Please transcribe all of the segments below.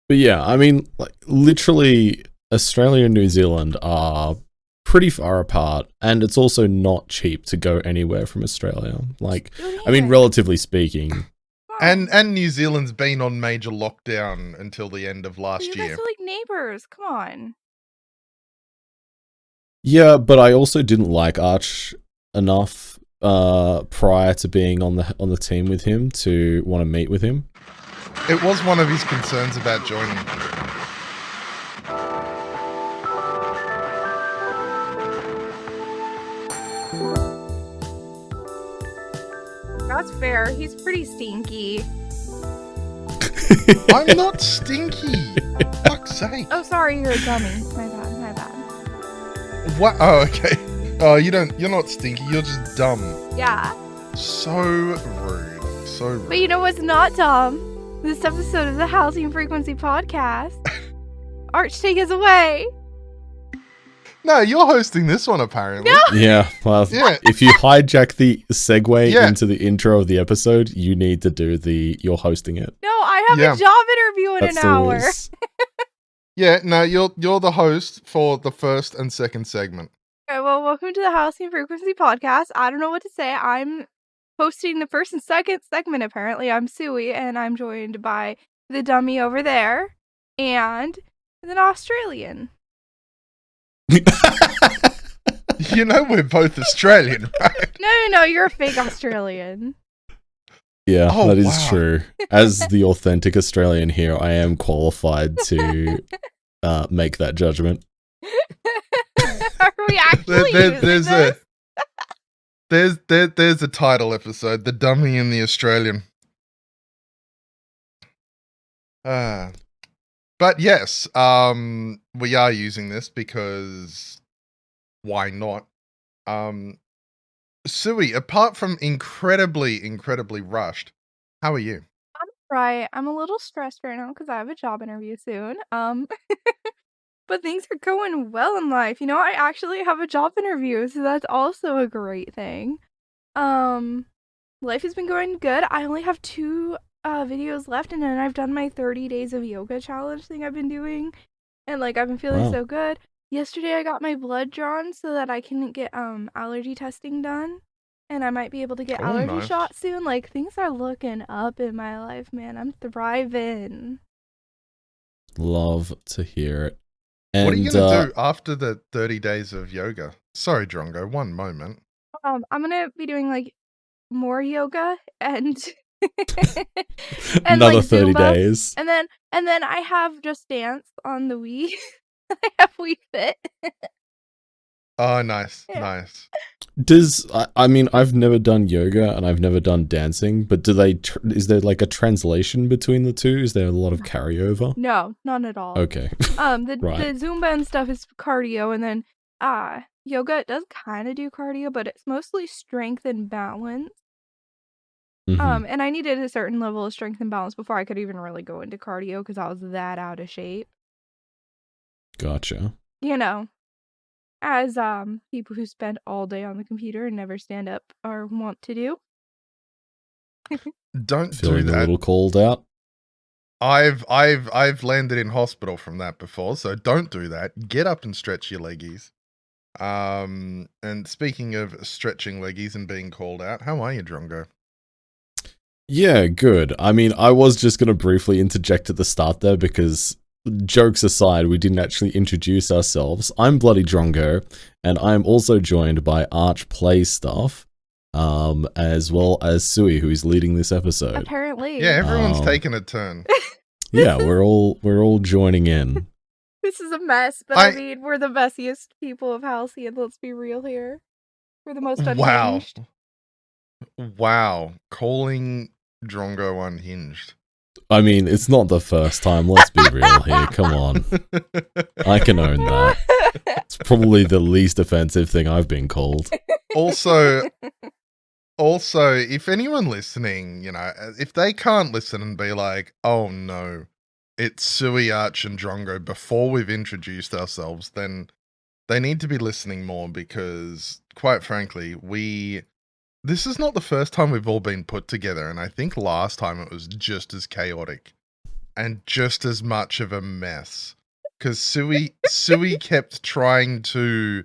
But yeah, I mean, like literally, Australia and New Zealand are pretty far apart, and it's also not cheap to go anywhere from Australia. Like, I mean, relatively speaking. And New Zealand's been on major lockdown until the end of last You year. guys are like neighbors. Come on. Yeah, but I also didn't like Arch enough prior to being on the team with him to want to meet with him. It was one of his concerns about joining. That's fair. He's pretty stinky. I'm not stinky. Fuck's sake. Oh, sorry, you're a dummy. My bad, my bad. What? Oh, okay. Oh, you're not stinky. You're just dumb. Yeah. So rude. So rude. But you know what's not dumb? This episode of the Halcyon Frequency Podcast. Arch, take us away. No, you're hosting this one apparently. No. Yeah, well, Yeah. if you hijack the segue into the intro of the episode, you need to do you're hosting it. No, I have a job interview in That's an the hour. rules. Yeah, no, you're the host for the first and second segment. Okay, well, welcome to the Halcyon Frequency Podcast. I don't know what to say. I'm hosting the first and second segment, apparently. I'm Suwey, and I'm joined by the dummy over there and an Australian. You know we're both Australian, right? No, you're a fake Australian. Yeah, Oh, that is wow. true. As the authentic Australian here, I am qualified to make that judgment. Are we actually There's a title episode, The Dummy and the Australian. But yes, we are using this because why not? Suwey, apart from incredibly rushed, how are you? I'm right. I'm a little stressed right now because I have a job interview soon. But things are going well in life. You know, I actually have a job interview, so that's also a great thing. Life has been going good. I only have 2 videos left, and then I've done my 30 days of yoga challenge thing I've been doing, and like I've been feeling so good. Yesterday I got my blood drawn so that I can get allergy testing done, and I might be able to get allergy shots soon. Like, things are looking up in my life, man. I'm thriving. Love to hear it. And, what are you gonna do after the 30 days of yoga? Sorry, Drongo, one moment. I'm gonna be doing like more yoga and another like 30 Zumba. days. And then I have Just Dance on the Wii. I have Wii Fit. Oh, nice, Yeah. nice. I mean, I've never done yoga and I've never done dancing, but do they? Is there like a translation between the two? Is there a lot of carryover? No, none at all. Okay. The Right. Zumba and stuff is cardio, and then yoga does kind of do cardio, but it's mostly strength and balance. Mhm. And I needed a certain level of strength and balance before I could even really go into cardio because I was that out of shape. Gotcha. You know, as people who spend all day on the computer and never stand up or want to do. Don't Feeling do a that. little called out. I've landed in hospital from that before, so don't do that. Get up and stretch your leggies. And speaking of stretching leggies and being called out, how are you, Drongo? Yeah, good. I mean, I was just going to briefly interject at the start there because, jokes aside, we didn't actually introduce ourselves. I'm Bloody Drongo, and I'm also joined by Arch Play Stuff, as well as Suwey, who is leading this episode. Apparently. Yeah, everyone's taking a turn. Yeah, we're all joining in. This is a mess, but I mean, we're the messiest people of Halcyon. Let's be real here. We're the most unhinged. Wow. Calling Drongo unhinged. I mean, it's not the first time. Let's be real here. Come on. I can own that. It's probably the least offensive thing I've been called. Also, if anyone listening, you know, if they can't listen and be like, oh no, it's Suwey, Arch, and Drongo before we've introduced ourselves, then they need to be listening more because, quite frankly, this is not the first time we've all been put together, and I think last time it was just as chaotic. and just as much of a mess. Because Suwey kept trying to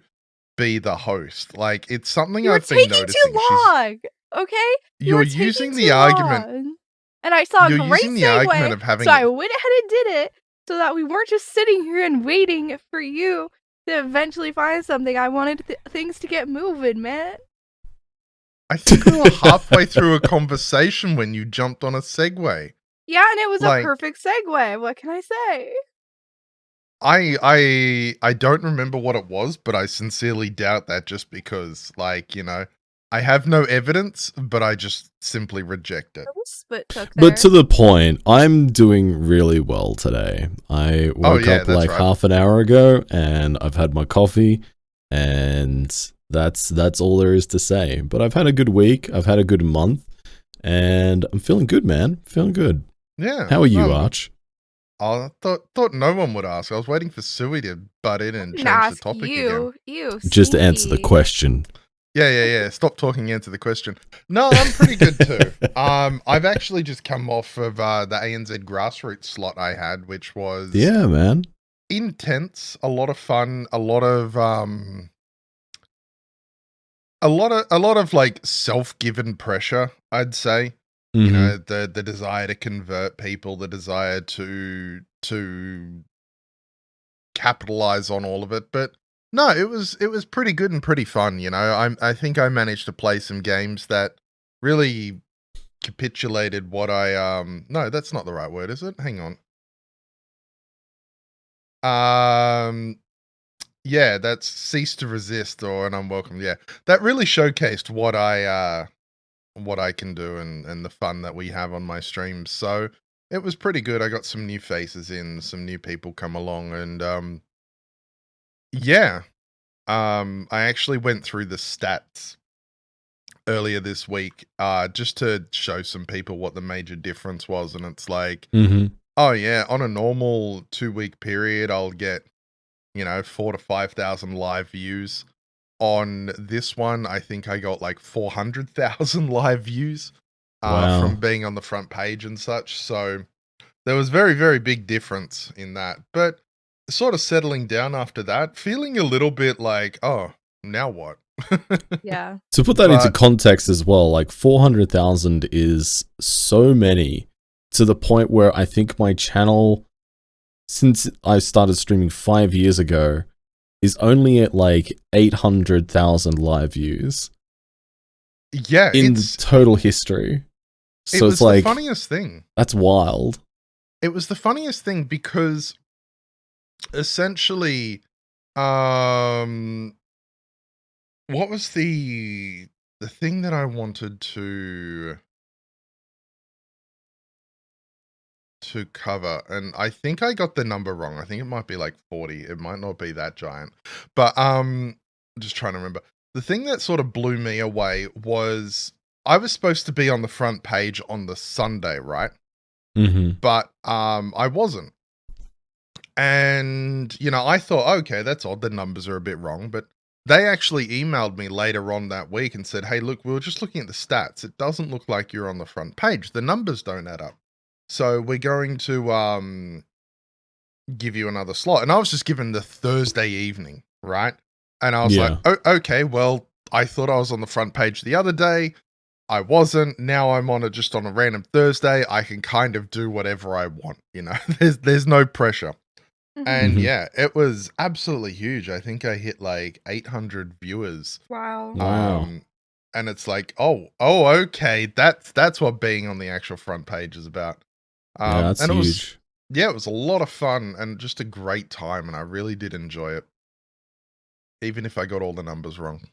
be the host. Like, it's something You were I've been taking noticing. too long. Okay, you You're were using taking the too argument. long. And I saw a You're great using the argument segue, of having. so I went ahead and did it, so that we weren't just sitting here and waiting for you to eventually find something. I wanted things to get moving, man. I think we were halfway through a conversation when you jumped on a segue. Yeah, and it was Like- a perfect segue. What can I say? I don't remember what it was, but I sincerely doubt that just because, like, you know, I have no evidence, but I just simply reject it. A little spit took there. But to the point, I'm doing really well today. I woke yeah, up that's like right. half an hour ago, and I've had my coffee, and that's all there is to say. But I've had a good week. I've had a good month, and I'm feeling good, man. Feeling good. Yeah. How are you, no, Arch? I thought no one would ask. I was waiting for Suwey to butt in and change the ask topic again. you Just to answer the sneaky. question. Yeah. Stop talking, answer the question. No, I'm pretty good too. I've actually just come off of the ANZ grassroots slot I had, which was Yeah, man. intense, a lot of fun, a lot of like self-given pressure, I'd say. You Mhm. know, the desire to convert people, the desire to capitalize on all of it. But no, it was pretty good and pretty fun, you know. I think I managed to play some games that really capitulated what I no, that's not the right word, is it? Hang on. Yeah, that's cease to resist or an unwelcome. Yeah. That really showcased what I can do and the fun that we have on my streams. So it was pretty good. I got some new faces in, some new people come along, and yeah. I actually went through the stats earlier this week, just to show some people what the major difference was, and it's like, Mhm. oh yeah, on a normal 2-week period, I'll get, you know, 4,000 to 5,000 live views. On this one, I think I got like 400,000 live views Wow. from being on the front page and such. So there was very, very big difference in that. But sort of settling down after that, feeling a little bit like, oh, now what? Yeah. To put that into But- context as well, like 400,000 is so many to the point where I think my channel, since I started streaming 5 years ago, is only at like 800,000 live views Yeah, in it's total history. it So was it's like, the funniest thing. that's wild. It was the funniest thing because essentially, what was the thing that I wanted to cover? And I think I got the number wrong. I think it might be like 40. It might not be that giant. But just trying to remember. The thing that sort of blew me away was I was supposed to be on the front page on the Sunday, right? Mm-hmm. But I wasn't. And, you know, I thought, okay, that's odd. The numbers are a bit wrong. But they actually emailed me later on that week and said, hey, look, we were just looking at the stats. It doesn't look like you're on the front page. The numbers don't add up. So we're going to give you another slot. And I was just given the Thursday evening, right? And I was like, oh, okay, well, I thought I was on the front page the other day. I wasn't. Now I'm on just on a random Thursday. I can kind of do whatever I want, you know. There's no pressure. And Mhm. yeah, it was absolutely huge. I think I hit like 800 viewers. Wow. Wow. And it's like, oh, okay, that's what being on the actual front page is about. Yeah, that's and huge. it was a lot of fun and just a great time, and I really did enjoy it, even if I got all the numbers wrong.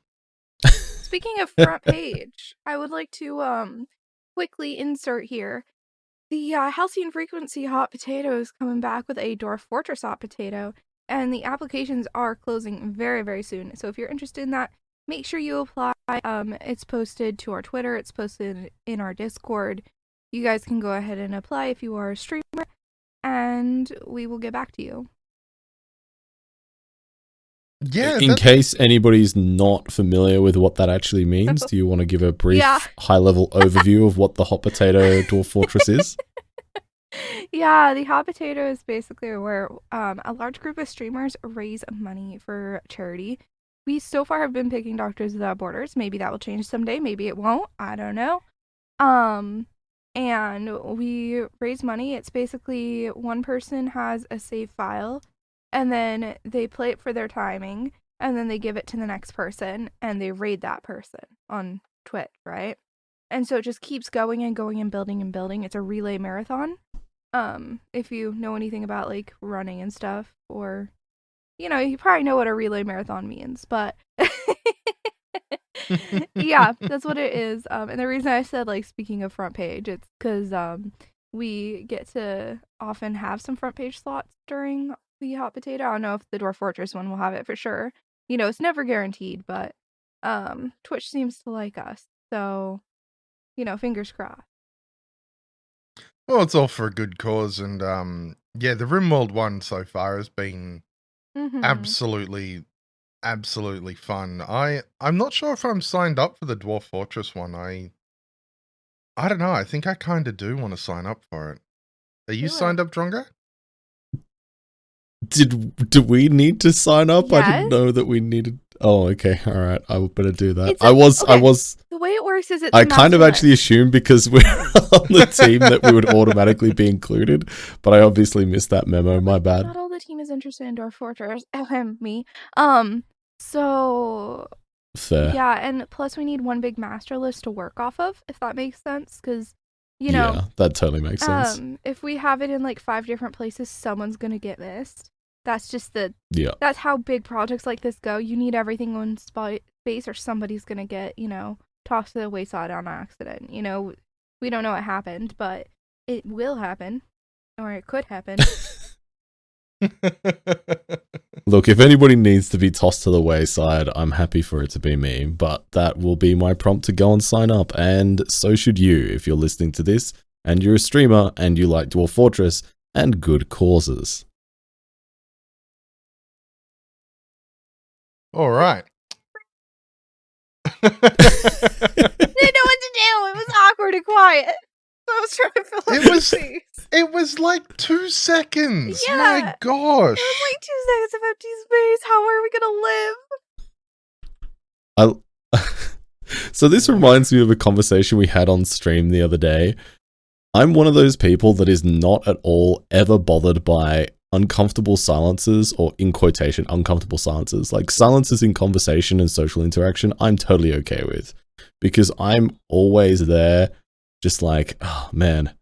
Speaking of front page, I would like to quickly insert here. The Halcyon Frequency Hot Potato is coming back with a Dwarf Fortress Hot Potato, and the applications are closing very, very soon. So if you're interested in that, make sure you apply. It's posted to our Twitter. It's posted in our Discord. You guys can go ahead and apply if you are a streamer, and we will get back to you. Yeah, In case anybody's not familiar with what that actually means, do you want to give a brief Yeah. high-level overview of what the Hot Potato Dwarf Fortress is? Yeah, the hot potato is basically where a large group of streamers raise money for charity. We so far have been picking Doctors Without Borders. Maybe that will change someday. Maybe it won't. I don't know. Um, and we raise money. It's basically one person has a save file, and then they play it for their timing, and then they give it to the next person, and they raid that person on Twitch, right? And so it just keeps going and going and building and building. It's a relay marathon. If you know anything about like running and stuff, or you probably know what a relay marathon means, but yeah, that's what it is. And the reason I said like speaking of front page, it's because we get to often have some front page slots during the hot potato. I don't know if the Dwarf Fortress one will have it for sure. It's never guaranteed, but Twitch seems to like us, so fingers crossed. Well, it's all for a good cause, and yeah, the Rimworld one so far has been absolutely fun. I'm not sure if I'm signed up for the Dwarf Fortress one. I don't know. I think I kind of do want to sign up for it. Are you signed up, Drongo? Do we need to sign up? Yes. I didn't know that we needed. Oh, okay. All right. I better do that. It's I was. The way it works is I kind of actually assumed because we're on the team that we would automatically be included, but I obviously missed that memo. My bad. Not all the team is interested in Dwarf Fortress. Me. So Fair. yeah, and plus we need one big master list to work off of, if that makes sense, because yeah, that totally makes sense. If we have it in like 5 different places, someone's gonna get missed. That's just that's how big projects like this go. You need everything in one space, or somebody's gonna get tossed to the wayside on accident. We don't know what happened, but it will happen, or it could happen. Look, if anybody needs to be tossed to the wayside, I'm happy for it to be me, but that will be my prompt to go and sign up, and so should you if you're listening to this and you're a streamer and you like Dwarf Fortress and good causes. All right. I didn't know what to do. It was awkward and quiet. I was trying to fill up the space. It was like 2 seconds. Yeah. My gosh. It was like 2 seconds of empty space. How are we gonna live? So this reminds me of a conversation we had on stream the other day. I'm one of those people that is not at all ever bothered by uncomfortable silences, or in quotation, uncomfortable silences. Like silences in conversation and social interaction, I'm totally okay with. Because I'm always there, just like, oh man,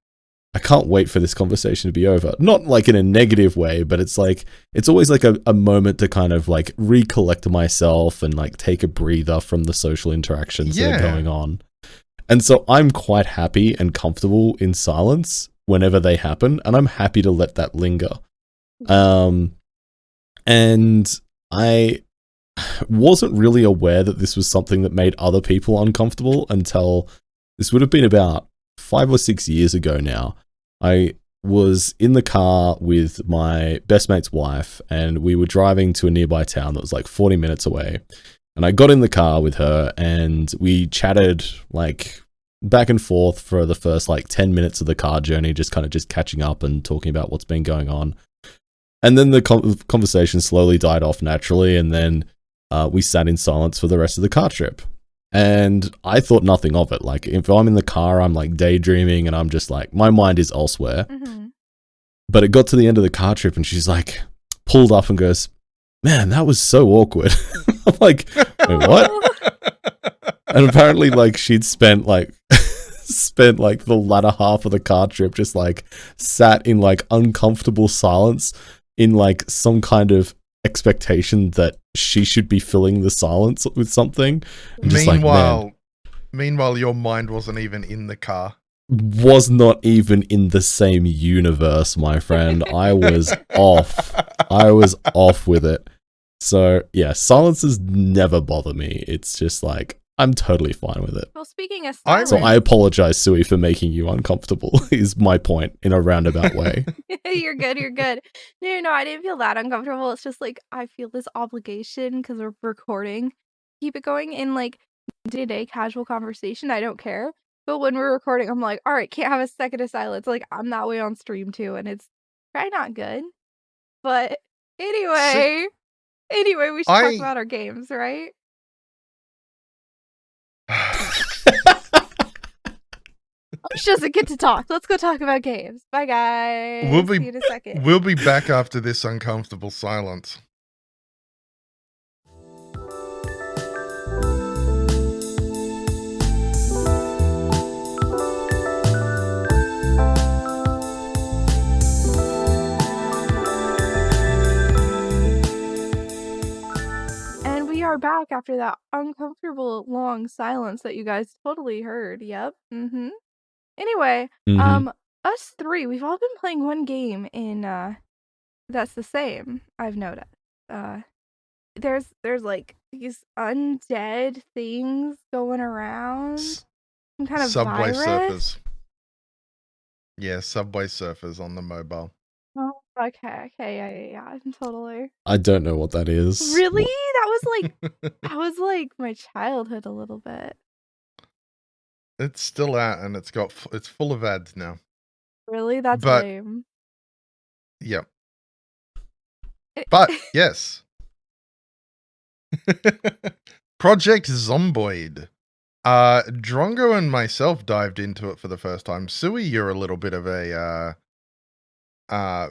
I can't wait for this conversation to be over. Not like in a negative way, but it's like, it's always like a moment to kind of like recollect myself and like take a breather from the social interactions that are going on. And so I'm quite happy and comfortable in silence whenever they happen, and I'm happy to let that linger. And I wasn't really aware that this was something that made other people uncomfortable until this would have been about 5 or 6 years ago now. I was in the car with my best mate's wife, and we were driving to a nearby town that was like 40 minutes away. And I got in the car with her and we chatted like back and forth for the first like 10 minutes of the car journey, just catching up and talking about what's been going on. And then the conversation slowly died off naturally, and then we sat in silence for the rest of the car trip. And I thought nothing of it. Like, if I'm in the car, I'm like daydreaming and I'm just like, my mind is elsewhere. Mm-hmm. But it got to the end of the car trip and she's like, pulled up and goes, man, that was so awkward. I'm like, wait, what? And apparently, like, she'd spent like the latter half of the car trip just like sat in like uncomfortable silence in like some kind of expectation that she should be filling the silence with something. And just meanwhile, your mind wasn't even in the car. Was not even in the same universe, my friend. I was off. I was off with it. So yeah, silences never bother me. It's just like, I'm totally fine with it. Well, speaking of silence, so I apologize, Suwey, for making you uncomfortable, is my point in a roundabout way. You're good. No, I didn't feel that uncomfortable. It's just like, I feel this obligation because we're recording. Keep it going in like day-to-day casual conversation. I don't care. But when we're recording, I'm like, all right, can't have a second of silence. Like, I'm that way on stream too, and it's probably not good. But anyway, we should talk about our games, right? She doesn't get to talk. Let's go talk about games. Bye, guys. See you in a second. We'll be back after this uncomfortable silence. And we are back after that uncomfortable long silence that you guys totally heard. Yep. Anyway, us three, we've all been playing one game in that's the same, I've noticed. There's like these undead things going around. Some kind of Subway virus. Surfers. Yeah, Subway Surfers on the mobile. Oh, okay, yeah, totally. I don't know what that is. Really? That was like my childhood a little bit. It's still out and it's full of ads now. Really? That's lame. Yep. But yes. Project Zomboid. Drongo and myself dived into it for the first time. Suwey, you're a little bit of a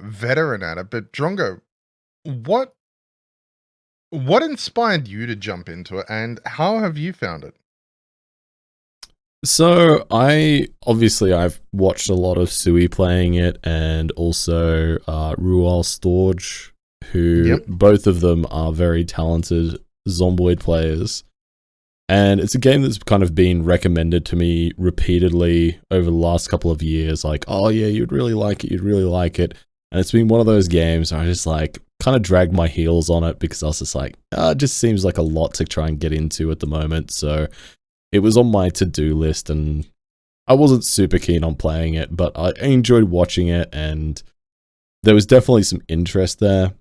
veteran at it, but Drongo, what inspired you to jump into it, and how have you found it? So I've watched a lot of Suwey playing it, and also Rimworld Storge, who both of them are very talented Zomboid players. And it's a game that's kind of been recommended to me repeatedly over the last couple of years. Like, oh yeah, you'd really like it. And it's been one of those games where I just like kind of dragged my heels on it because I was just like, it just seems like a lot to try and get into at the moment. So it was on my to-do list and I wasn't super keen on playing it, but I enjoyed watching it and there was definitely some interest there.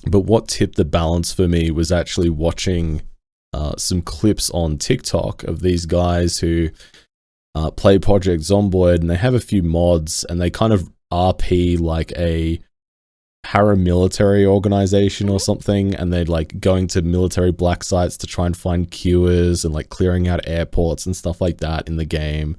But what tipped the balance for me was actually watching some clips on TikTok of these guys who play Project Zomboid, and they have a few mods, and they kind of RP like a paramilitary organization or something, and they're like going to military black sites to try and find cures and like clearing out airports and stuff like that in the game.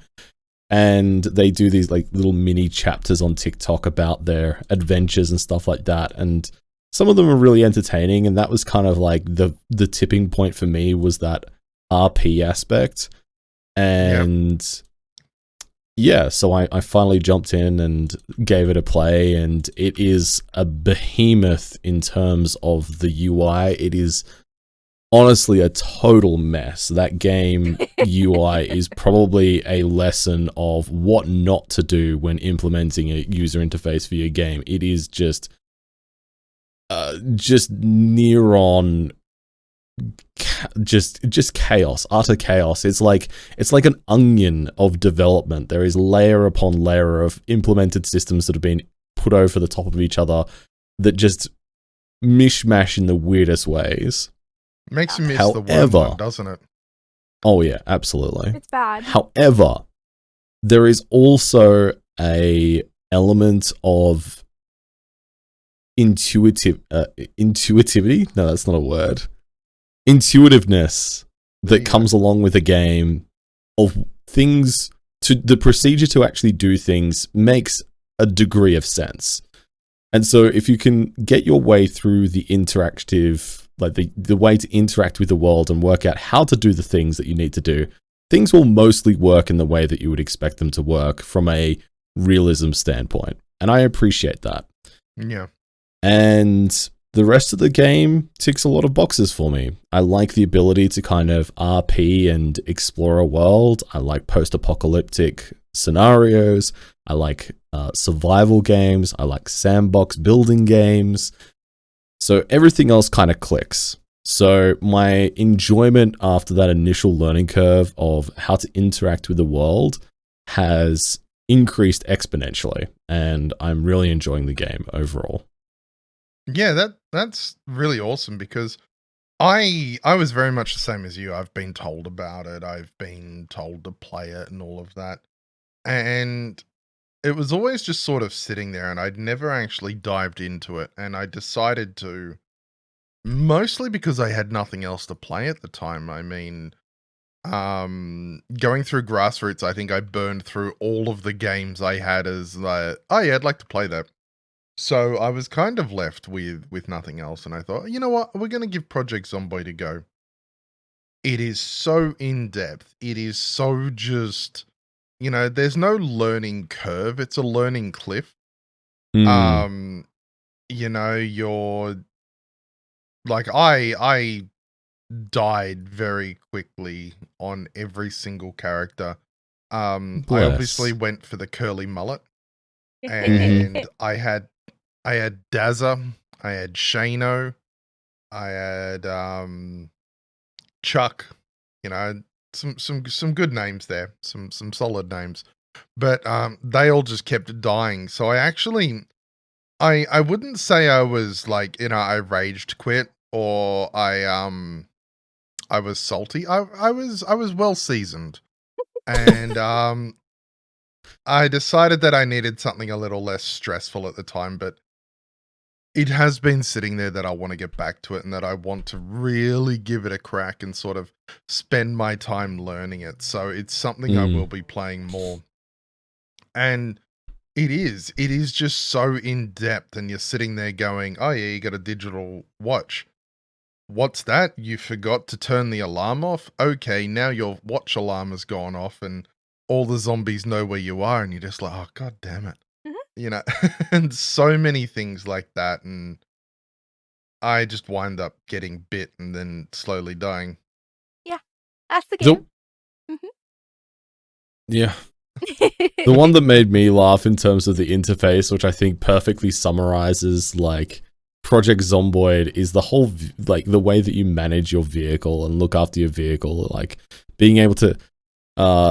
And they do these like little mini chapters on TikTok about their adventures and stuff like that, and some of them are really entertaining, and that was kind of like the tipping point for me was that RP aspect. And so I finally jumped in and gave it a play, and it is a behemoth in terms of the UI. It is honestly a total mess. That game UI is probably a lesson of what not to do when implementing a user interface for your game. It is just near on just chaos, utter chaos. It's like an onion of development. There is layer upon layer of implemented systems that have been put over the top of each other that just mishmash in the weirdest ways. Makes you miss the one, doesn't it? Oh yeah, absolutely. It's bad. However, there is also a element of intuitivity. No, that's not a word. Intuitiveness that comes along with a game of things. To the procedure to actually do things makes a degree of sense. And so if you can get your way through the interactive, like the way to interact with the world and work out how to do the things that you need to do, things will mostly work in the way that you would expect them to work from a realism standpoint. And I appreciate that. Yeah. And the rest of the game ticks a lot of boxes for me. I like the ability to kind of RP and explore a world. I like post-apocalyptic scenarios. I like survival games. I like sandbox building games. So everything else kind of clicks. So my enjoyment after that initial learning curve of how to interact with the world has increased exponentially. And I'm really enjoying the game overall. Yeah, that's really awesome because I was very much the same as you. I've been told about it. I've been told to play it and all of that. And it was always just sort of sitting there, and I'd never actually dived into it. And I decided to, mostly because I had nothing else to play at the time. I mean, going through Grassroots, I think I burned through all of the games I had as like, oh yeah, I'd like to play that. So I was kind of left with nothing else, and I thought, you know what, we're going to give Project Zomboid a go. It is so in-depth. It is so just, you know, there's no learning curve. It's a learning cliff. Mm. You know, you're like, I died very quickly on every single character. I obviously went for the curly mullet, and I had Dazza, I had Shano, I had Chuck, you know, some good names there, some solid names. But they all just kept dying. So I wouldn't say I was like, you know, I raged quit or I was salty. I was well seasoned. And I decided that I needed something a little less stressful at the time, but it has been sitting there that I want to get back to it and that I want to really give it a crack and sort of spend my time learning it. So it's something I will be playing more. And it is just so in depth, and you're sitting there going, oh yeah, you got a digital watch. What's that? You forgot to turn the alarm off? Okay, now your watch alarm has gone off and all the zombies know where you are, and you're just like, oh, god damn it. You know, and so many things like that, and I just wind up getting bit and then slowly dying. Yeah, that's the game. Yeah. The one that made me laugh in terms of the interface, which I think perfectly summarizes like Project Zomboid, is the whole like the way that you manage your vehicle and look after your vehicle, like being able to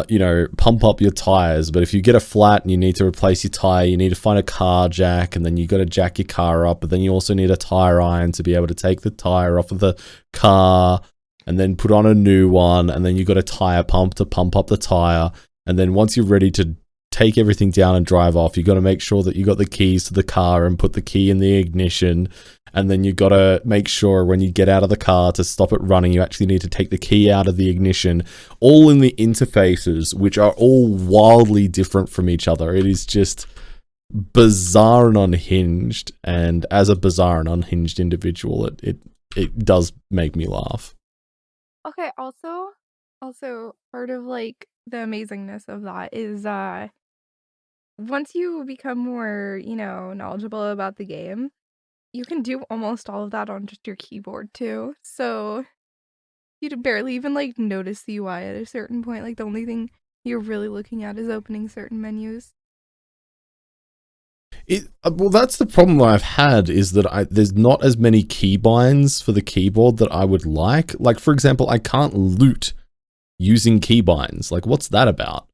you know, pump up your tires, but if you get a flat and you need to replace your tire, you need to find a car jack, and then you got to jack your car up, but then you also need a tire iron to be able to take the tire off of the car and then put on a new one, and then you got a tire pump to pump up the tire, and then once you're ready to take everything down and drive off, you got to make sure that you got the keys to the car and put the key in the ignition. And then you got to make sure when you get out of the car to stop it running, you actually need to take the key out of the ignition, all in the interfaces, which are all wildly different from each other. It is just bizarre and unhinged. And as a bizarre and unhinged individual, it does make me laugh. Okay, also part of like the amazingness of that is once you become more, you know, knowledgeable about the game, you can do almost all of that on just your keyboard too. So you'd barely even like notice the UI at a certain point. Like the only thing you're really looking at is opening certain menus. Well, that's the problem I've had, is that there's not as many keybinds for the keyboard that I would like. Like, for example, I can't loot using keybinds. Like, what's that about?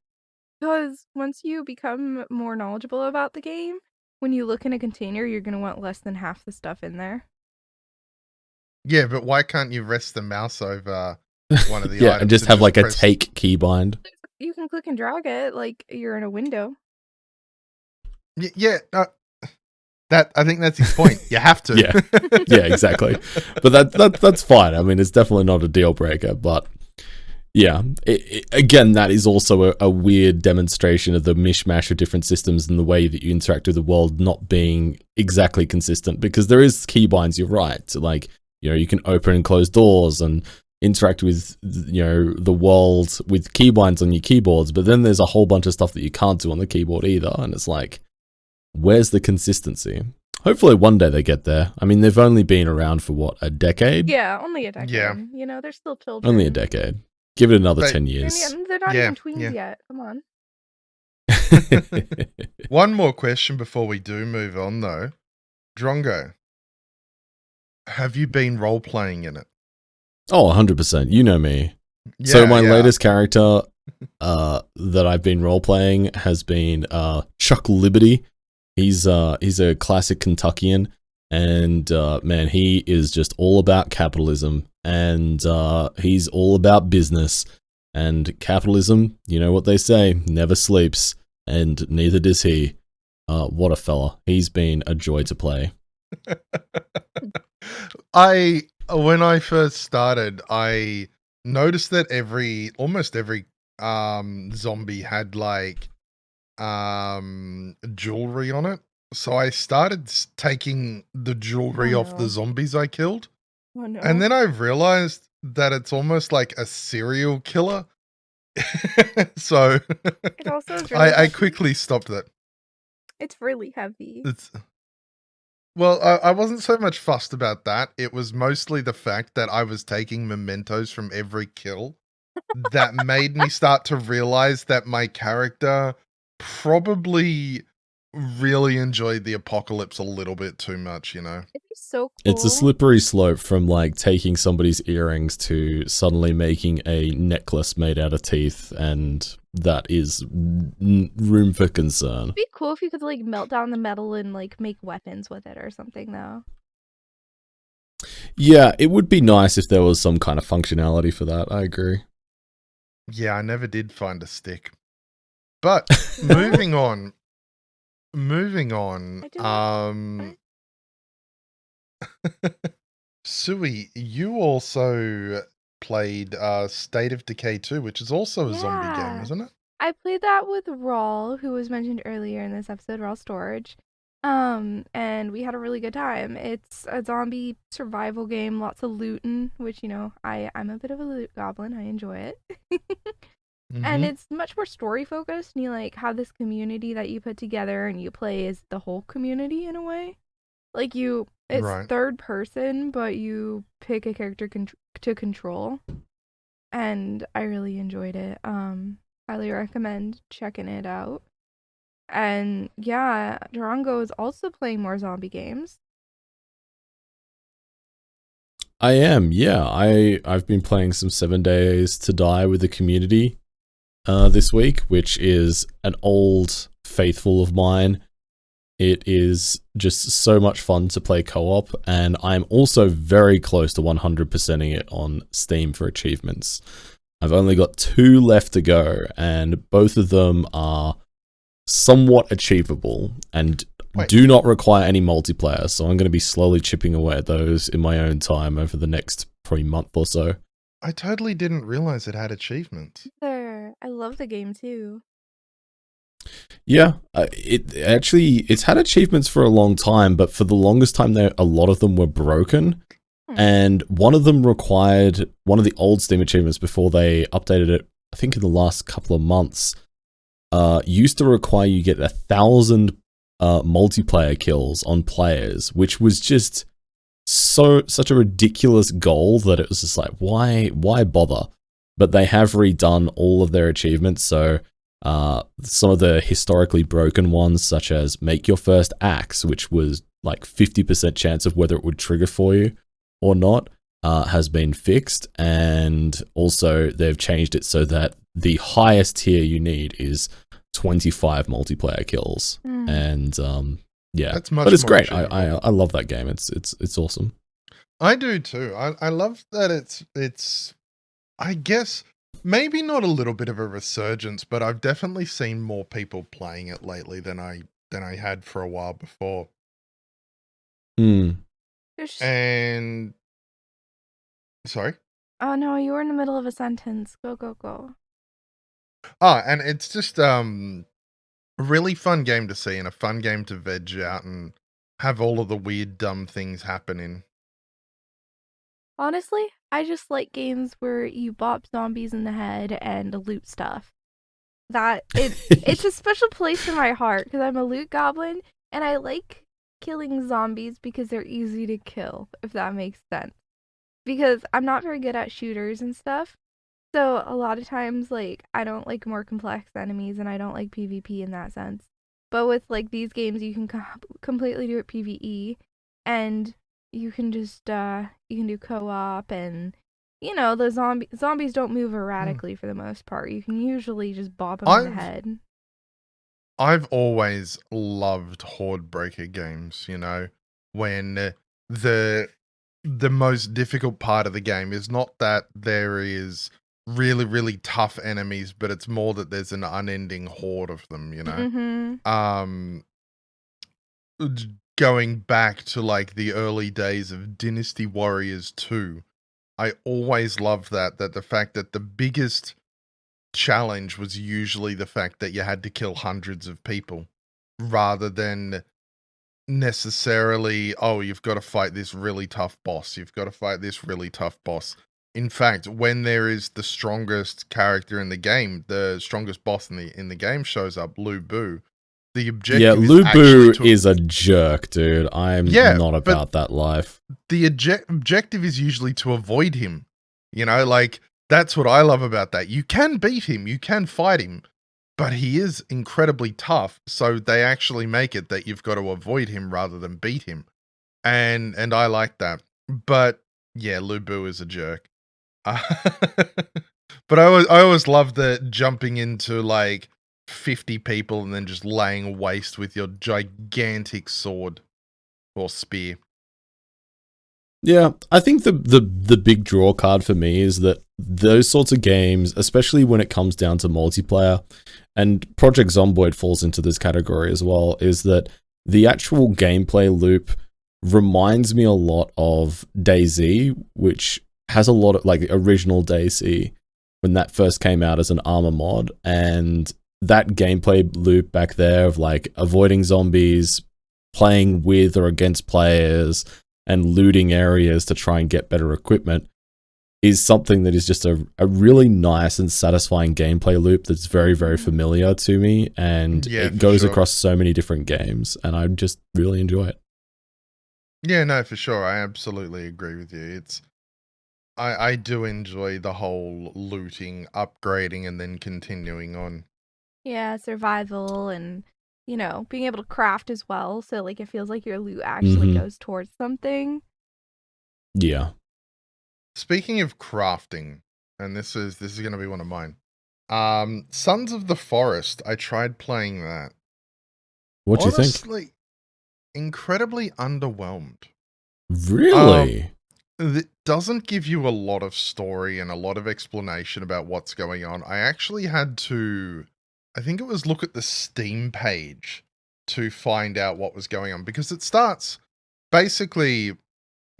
Because once you become more knowledgeable about the game, when you look in a container, you're going to want less than half the stuff in there. Yeah, but why can't you rest the mouse over one of the yeah, items and just have like a take keybind? You can click and drag it like you're in a window. Yeah, that I think that's his point. You have to. yeah, exactly. But that's fine. I mean, it's definitely not a deal breaker, but yeah, again, that is also a weird demonstration of the mishmash of different systems and the way that you interact with the world not being exactly consistent, because there is keybinds, you're right. Like, you know, you can open and close doors and interact with, you know, the world with keybinds on your keyboards, but then there's a whole bunch of stuff that you can't do on the keyboard either, and it's like, where's the consistency? Hopefully one day they get there. I mean, they've only been around for what, a decade? Yeah, only a decade. Yeah. You know, they're still children. Only a decade. Give it another 10 years. They're not even tweens yet. Come on. One more question before we do move on, though. Drongo, have you been role-playing in it? Oh, 100%. You know me. Yeah, so my latest character that I've been role-playing has been Chuck Liberty. He's a classic Kentuckian, and man, he is just all about capitalism and he's all about business. And capitalism, you know what they say, never sleeps, and neither does he. What a fella. He's been a joy to play. When I first started, I noticed that almost every zombie had like jewelry on it. So I started taking the jewelry off the zombies I killed. Oh no. And then I realized that it's almost like a serial killer. So It also is really I heavy. quickly stopped that. It's really heavy. Well, I wasn't so much fussed about that. It was mostly the fact that I was taking mementos from every kill that made me start to realize that my character probably really enjoyed the apocalypse a little bit too much, you know? It'd be so cool. It's a slippery slope from like taking somebody's earrings to suddenly making a necklace made out of teeth, and that is room for concern. It'd be cool if you could like melt down the metal and like make weapons with it or something though. Yeah, it would be nice if there was some kind of functionality for that. I agree. Yeah, I never did find a stick. But moving on. Suwey, you also played State of Decay 2, which is also a zombie game, isn't it? I played that with Rawl, who was mentioned earlier in this episode, Rawl Storage. And we had a really good time. It's a zombie survival game, lots of looting, which, you know, I'm a bit of a loot goblin. I enjoy it. And it's much more story focused, and you like have this community that you put together and you play as the whole community in a way. Like it's third person, but you pick a character to control. And I really enjoyed it. Highly recommend checking it out. And yeah, Drongo is also playing more zombie games. I am, yeah. I've been playing some 7 Days to Die with the community this week, which is an old faithful of mine. It is just so much fun to play co-op, and I'm also very close to 100%ing it on Steam for achievements. I've only got 2 left to go, and both of them are somewhat achievable and do not require any multiplayer, so I'm going to be slowly chipping away at those in my own time over the next probably month or so. I totally didn't realize it had achievements. I love the game too. Yeah, it's had achievements for a long time, but for the longest time there, a lot of them were broken. And one of them required one of the old Steam achievements before they updated it, I think in the last couple of months, used to require you get 1,000 multiplayer kills on players, which was just such a ridiculous goal that it was just like, why bother? But they have redone all of their achievements, so some of the historically broken ones, such as make your first axe, which was like 50% chance of whether it would trigger for you or not, has been fixed. And also they've changed it so that the highest tier you need is 25 multiplayer kills. And yeah, that's much but it's more great. I love that game. It's awesome. I do too. I love that it's I guess maybe not a little bit of a resurgence, but I've definitely seen more people playing it lately than I had for a while before. And sorry? Oh no, you were in the middle of a sentence. Go. And it's just a really fun game to see and a fun game to veg out and have all of the weird dumb things happening. Honestly, I just like games where you bop zombies in the head and loot stuff. It's a special place in my heart because I'm a loot goblin and I like killing zombies because they're easy to kill, if that makes sense. Because I'm not very good at shooters and stuff. So a lot of times, like, I don't like more complex enemies and I don't like PvP in that sense. But with like these games, you can completely do it PvE, and you can just you can do co-op, and you know the zombies don't move erratically for the most part. You can usually just bop them in the head. I've always loved horde breaker games. You know, when the the most difficult part of the game is not that there is really, really tough enemies, but it's more that there's an unending horde of them, you know? Mm-hmm. Um, Going back to like the early days of Dynasty Warriors 2, I always loved that the fact that the biggest challenge was usually the fact that you had to kill hundreds of people rather than necessarily, oh, you've got to fight this really tough boss. You've got to fight this really tough boss. In fact, when there is the strongest character in the game, the strongest boss in the game shows up, Lu Bu, the Yeah, objective is Lu actually Bu is a jerk, dude. I'm Yeah, not but about that life. the objective is usually to avoid him. You know, like, that's what I love about that. You can beat him, you can fight him, but he is incredibly tough, so they actually make it that you've got to avoid him rather than beat him. And I like that. But yeah, Lu Bu is a jerk. But I always love the jumping into like 50 people and then just laying waste with your gigantic sword or spear. Yeah, I think the big draw card for me is that those sorts of games, especially when it comes down to multiplayer, and Project Zomboid falls into this category as well, is that the actual gameplay loop reminds me a lot of DayZ, which has a lot of like original DayZ when that first came out as an armor mod, and that gameplay loop back there of like avoiding zombies, playing with or against players, and looting areas to try and get better equipment is something that is just a really nice and satisfying gameplay loop that's very, very familiar to me, and Yeah, it for goes sure. across so many different games, and I just really enjoy it. Yeah, no, for sure. I absolutely agree with you. It's I do enjoy the whole looting, upgrading, and then continuing on. Yeah, survival and, being able to craft as well. So, like, it feels like your loot actually goes towards something. Yeah. Speaking of crafting, and this is going to be one of mine. Sons of the Forest. I tried playing that. What do you think? Honestly, incredibly underwhelmed. Really? It doesn't give you a lot of story and a lot of explanation about what's going on. I actually had to, I think it was look at the Steam page to find out what was going on, because it starts basically,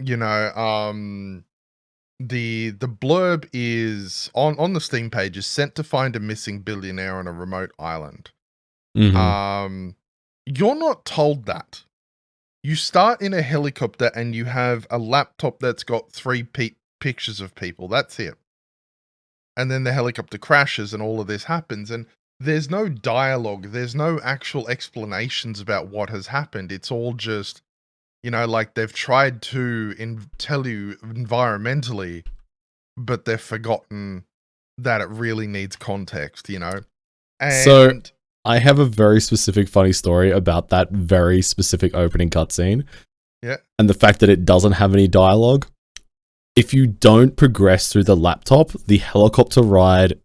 you know, the blurb is on the Steam page is sent to find a missing billionaire on a remote island. You're not told that. You start in a helicopter and you have a laptop that's got 3 pictures of people. That's it. And then the helicopter crashes and all of this happens, and there's no dialogue. There's no actual explanations about what has happened. It's all just, like they've tried to tell you environmentally, but they've forgotten that it really needs context, And So I have a very specific funny story about that very specific opening cutscene. Yeah. And the fact that it doesn't have any dialogue. If you don't progress through the laptop, the helicopter ride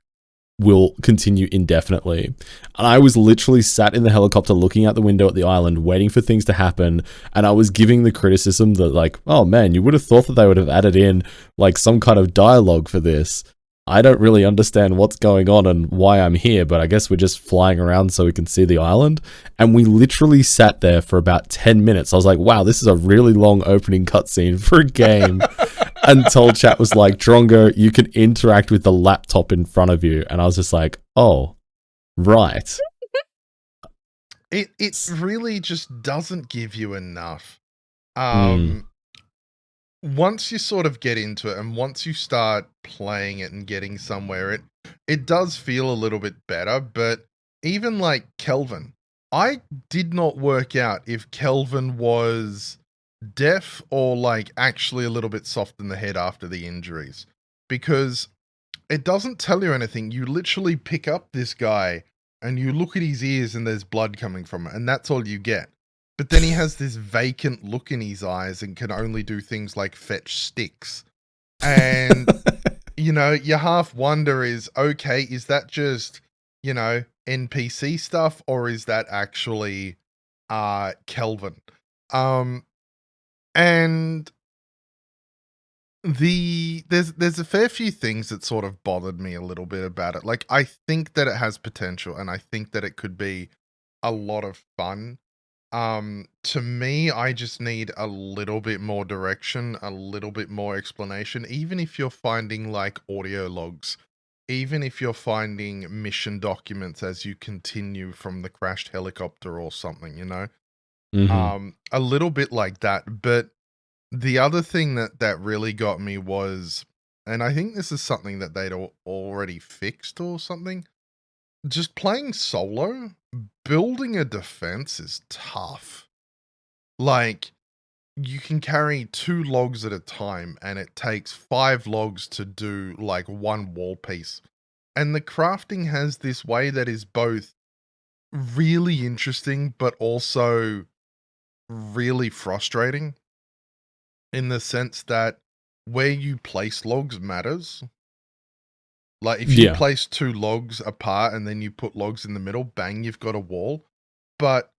will continue indefinitely. And I was literally sat in the helicopter looking out the window at the island, waiting for things to happen. And I was giving the criticism that, like, oh man, you would have thought that they would have added in like some kind of dialogue for this. I don't really understand what's going on and why I'm here, but I guess we're just flying around so we can see the island. And we literally sat there for about 10 minutes. I was like, wow, this is a really long opening cutscene for a game. Until chat was like, Drongo, you can interact with the laptop in front of you. And I was just like, oh, right. It really just doesn't give you enough. Once you sort of get into it and once you start playing it and getting somewhere, it does feel a little bit better. But even like Kelvin, I did not work out if Kelvin was deaf or like actually a little bit soft in the head after the injuries, because it doesn't tell you anything. You literally pick up this guy and you look at his ears and there's blood coming from it, and that's all you get. But then he has this vacant look in his eyes and can only do things like fetch sticks. And, you half wonder is, okay, is that just, NPC stuff, or is that actually Kelvin? And There's a fair few things that sort of bothered me a little bit about it. Like, I think that it has potential, and I think that it could be a lot of fun. To me, I just need a little bit more direction, a little bit more explanation, even if you're finding like audio logs, even if you're finding mission documents as you continue from the crashed helicopter or something, you know? A little bit like that. But the other thing that really got me was, and I think this is something that they'd already fixed or something, just playing solo, building a defense is tough. Like, you can carry 2 logs at a time, and it takes 5 logs to do, like, 1 wall piece. And the crafting has this way that is both really interesting, but also really frustrating, in the sense that where you place logs matters. Like, if you Yeah. place 2 logs apart and then you put logs in the middle, bang, you've got a wall. But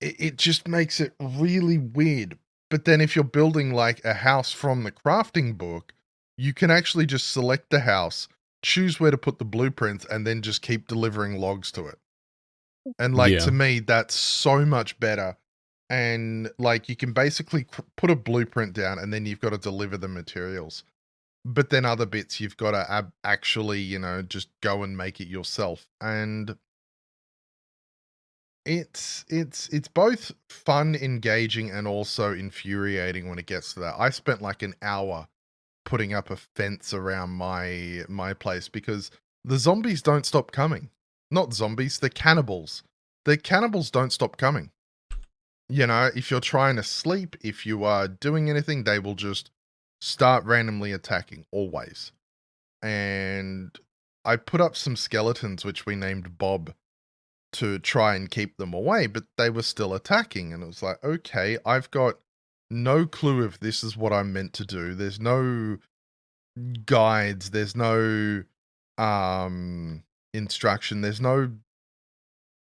it just makes it really weird. But then if you're building like a house from the crafting book, you can actually just select the house, choose where to put the blueprints, and then just keep delivering logs to it. And like, Yeah. to me, that's so much better. And like, you can basically put a blueprint down, and then you've got to deliver the materials. But then other bits you've got to actually, you know, just go and make it yourself. And it's both fun, engaging, and also infuriating when it gets to that. I spent like an hour putting up a fence around my place because the zombies don't stop coming. Not zombies, they're cannibals. The cannibals don't stop coming. You know, if you're trying to sleep, if you are doing anything, they will just start randomly attacking, always. And I put up some skeletons, which we named Bob, to try and keep them away, but they were still attacking. And it was like, okay, I've got no clue if this is what I'm meant to do. There's no guides, there's no instruction, there's no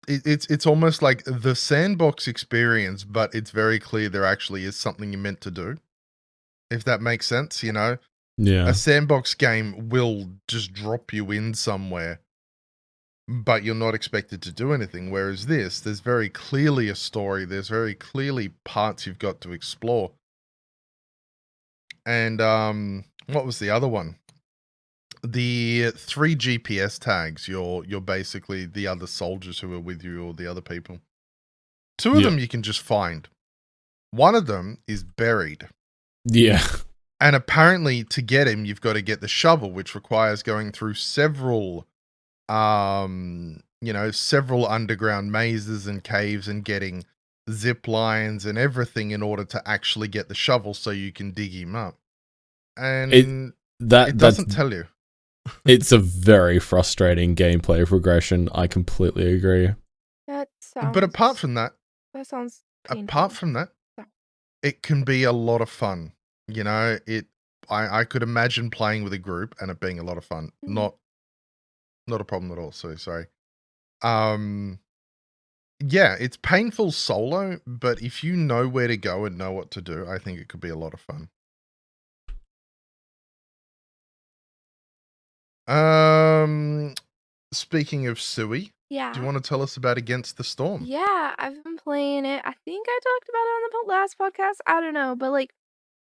it's almost like the sandbox experience, but it's very clear there actually is something you're meant to do. If that makes sense, you know? Yeah. A sandbox game will just drop you in somewhere, but you're not expected to do anything. Whereas this, there's very clearly a story. There's very clearly parts you've got to explore. And what was the other one? The 3 GPS tags. You're basically the other soldiers who are with you, or the other people. 2 of Yeah. them you can just find. One of them is buried. Yeah. And apparently, to get him, you've got to get the shovel, which requires going through several several underground mazes and caves and getting zip lines and everything in order to actually get the shovel so you can dig him up. And it doesn't tell you. It's a very frustrating gameplay progression. I completely agree. That sounds. But apart from that, sounds painful. apart from that, it can be a lot of fun. You know, I could imagine playing with a group and it being a lot of fun. Not a problem at all. So sorry. Yeah, it's painful solo, but if you know where to go and know what to do, I think it could be a lot of fun. Speaking of Suwey, Yeah. do you want to tell us about Against the Storm? Yeah, I've been playing it. I think I talked about it on the last podcast. I don't know, but like,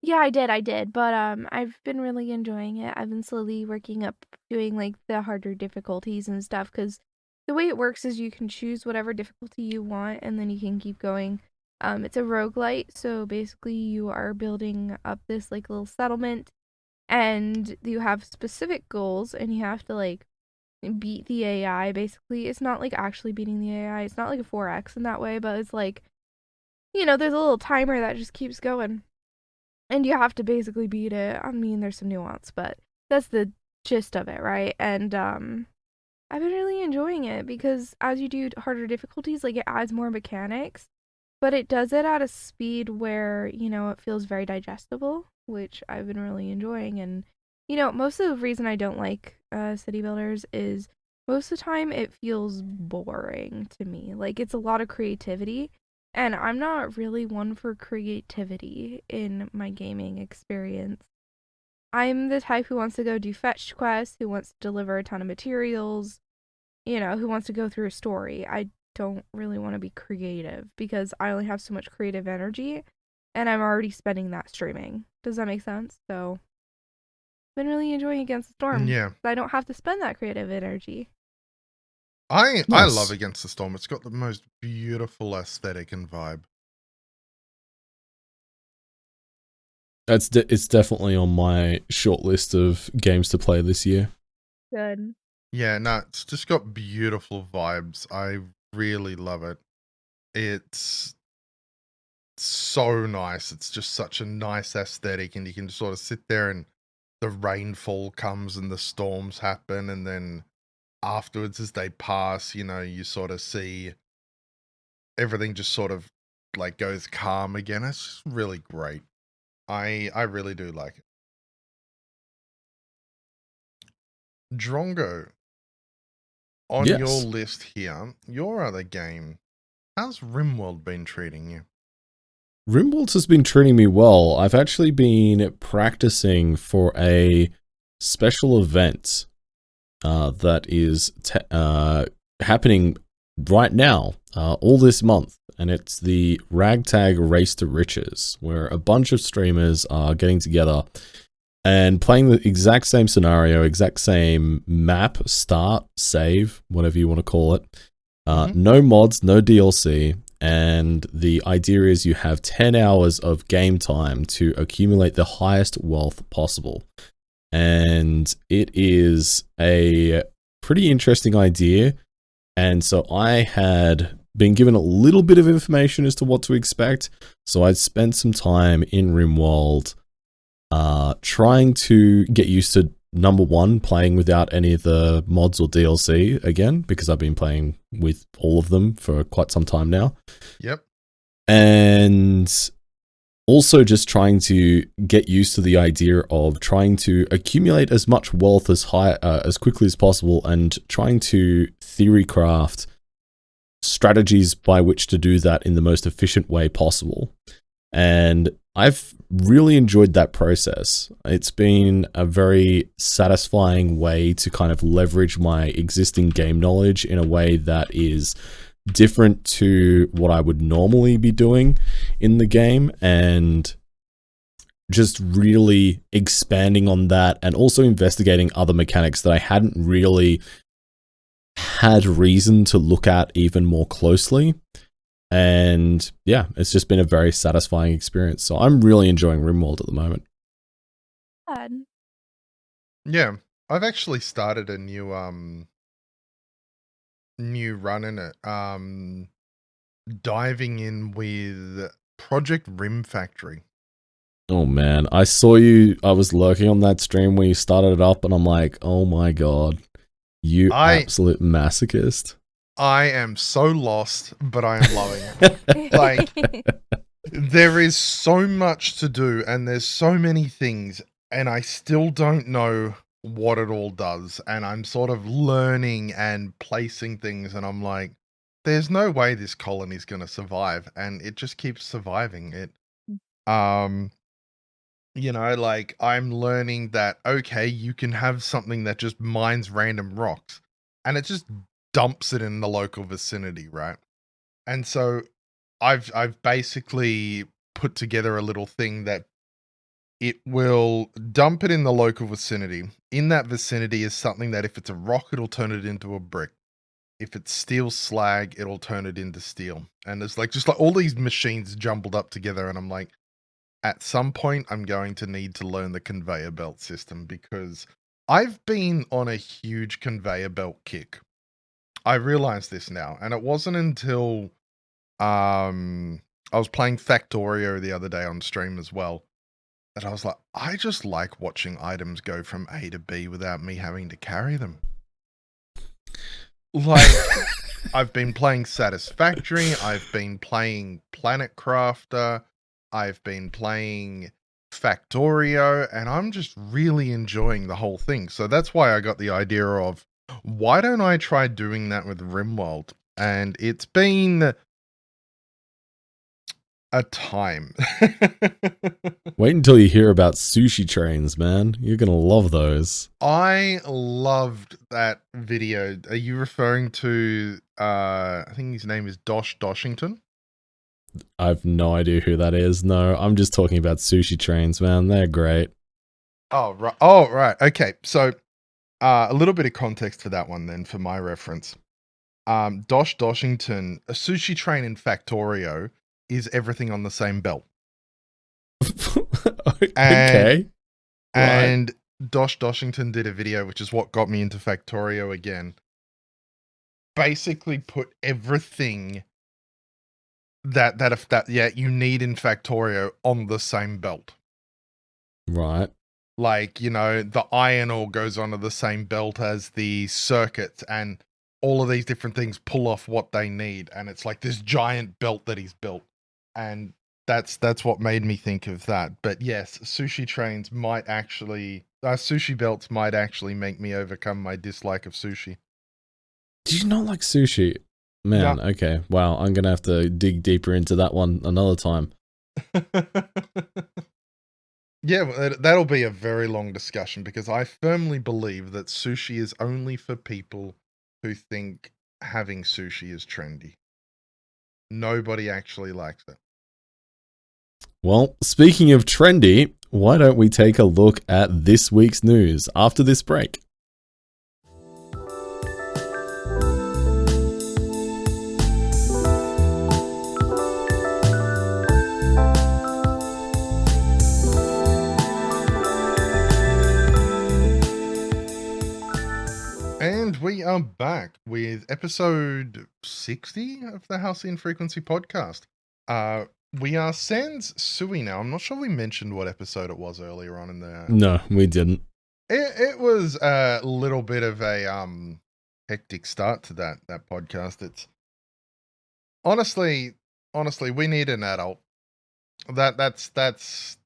yeah, I did. But I've been really enjoying it. I've been slowly working up doing like the harder difficulties and stuff, because the way it works is you can choose whatever difficulty you want, and then you can keep going. It's a roguelite, so basically you are building up this like little settlement, and you have specific goals, and you have to like beat the AI. Basically, it's not like actually beating the AI. It's not like a 4X in that way, but it's like, there's a little timer that just keeps going, and you have to basically beat it. I mean, there's some nuance, but that's the gist of it, right? And I've been really enjoying it because as you do harder difficulties, like, it adds more mechanics, but it does it at a speed where, it feels very digestible, which I've been really enjoying. And most of the reason I don't like city builders is most of the time it feels boring to me. Like, it's a lot of creativity, And I'm not really one for creativity in my gaming experience. I'm the type who wants to go do fetch quests, who wants to deliver a ton of materials, who wants to go through a story. I don't really want to be creative because I only have so much creative energy and I'm already spending that streaming. Does that make sense? So, been really enjoying Against the Storm. Yeah. I don't have to spend that creative energy. I Nice. love Against the Storm. It's got the most beautiful aesthetic and vibe. It's definitely on my short list of games to play this year. Good. Yeah, no, it's just got beautiful vibes. I really love it. It's so nice. It's just such a nice aesthetic, and you can sort of sit there and the rainfall comes and the storms happen, and then afterwards as they pass, you sort of see everything just sort of like goes calm again. It's just really great. I really do like it. Drongo, on your Yes. list here, your other game, how's Rimworld been treating you? Rimworld has been treating me well. I've actually been practicing for a special event that is happening right now, all this month, and it's the Ragtag Race to Riches, where a bunch of streamers are getting together and playing the exact same scenario, exact same map, start, save, whatever you want to call it. No mods, no DLC, and the idea is you have 10 hours of game time to accumulate the highest wealth possible. And it is a pretty interesting idea. And so I had been given a little bit of information as to what to expect. So I'd spent some time in Rimworld trying to get used to, number one, playing without any of the mods or DLC again, because I've been playing with all of them for quite some time now. Yep. And also just trying to get used to the idea of trying to accumulate as much wealth as quickly as possible, and trying to theory craft strategies by which to do that in the most efficient way possible. And I've really enjoyed that process. It's been a very satisfying way to kind of leverage my existing game knowledge in a way that is different to what I would normally be doing in the game, and just really expanding on that, and also investigating other mechanics that I hadn't really had reason to look at even more closely. And yeah, it's just been a very satisfying experience. So I'm really enjoying Rimworld at the moment. Good. Yeah, I've actually started a new run in it. Diving in with Project Rim Factory. Oh man, I saw you. I was lurking on that stream where you started it up, and I'm like, oh my god, you absolute masochist. I am so lost, but I am loving it. Like, there is so much to do, and there's so many things, and I still don't know what it all does. And I'm sort of learning and placing things, and I'm like, there's no way this colony's going to survive. And it just keeps surviving it. Like, I'm learning that, okay, you can have something that just mines random rocks, and it just dumps it in the local vicinity, right? And so I've basically put together a little thing that it will dump it in the local vicinity. In that vicinity is something that if it's a rock, it'll turn it into a brick. If it's steel slag, it'll turn it into steel. And there's just all these machines jumbled up together, and I'm like, at some point I'm going to need to learn the conveyor belt system, because I've been on a huge conveyor belt kick. I realize this now, and it wasn't until I was playing Factorio the other day on stream as well, that I was like, I just like watching items go from A to B without me having to carry them. Like, I've been playing Satisfactory, I've been playing Planet Crafter, I've been playing Factorio, and I'm just really enjoying the whole thing. So that's why I got the idea of, why don't I try doing that with Rimworld? And it's been a time. Wait until you hear about sushi trains, man. You're gonna love those. I loved that video. Are you referring to I think his name is Doshington? I've no idea who that is. No, I'm just talking about sushi trains, man. They're great. Oh right. Oh right. Okay. So a little bit of context for that one then, for my reference. Doshington, a sushi train in Factorio is everything on the same belt. Okay. And Doshington did a video, which is what got me into Factorio again. Basically put everything that you need in Factorio on the same belt. Right. Like, you know, the iron ore goes onto the same belt as the circuits, and all of these different things pull off what they need, and it's like this giant belt that he's built. And that's what made me think of that. But yes, sushi belts might actually make me overcome my dislike of sushi. Do you not like sushi? Man, No. okay. Wow, I'm gonna have to dig deeper into that one another time. Yeah, well, that'll be a very long discussion, because I firmly believe that sushi is only for people who think having sushi is trendy. Nobody actually likes it. Well, speaking of trendy, why don't we take a look at this week's news after this break? And we are back with episode 60 of the Halcyon Frequency podcast. We are sans Suwey now. I'm not sure we mentioned what episode it was earlier on in the... No, we didn't. It was a little bit of a hectic start to that podcast. It's honestly, we need an adult. That's those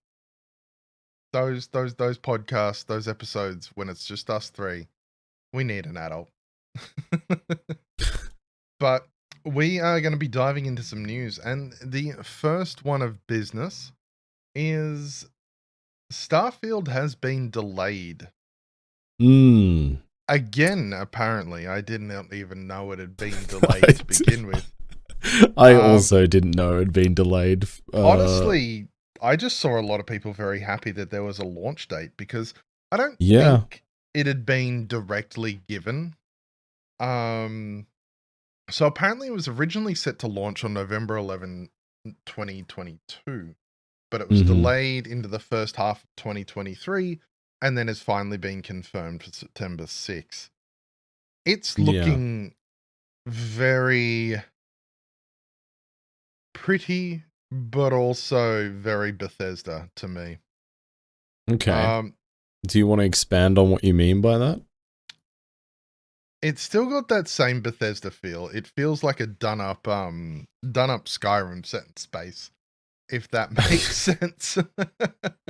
podcasts, those episodes when it's just us three. We need an adult. But we are going to be diving into some news, and the first one of business is Starfield has been delayed. Again, apparently. I didn't even know it had been delayed to begin with. I also didn't know it had been delayed. Honestly, I just saw a lot of people very happy that there was a launch date, because I don't think it had been directly given. So apparently it was originally set to launch on November 11, 2022, but it was delayed into the first half of 2023, and then has finally been confirmed for September 6th. It's looking very pretty, but also very Bethesda to me. Okay. Do you want to expand on what you mean by that? It's still got that same Bethesda feel. It feels like a done up Skyrim set in space, if that makes sense.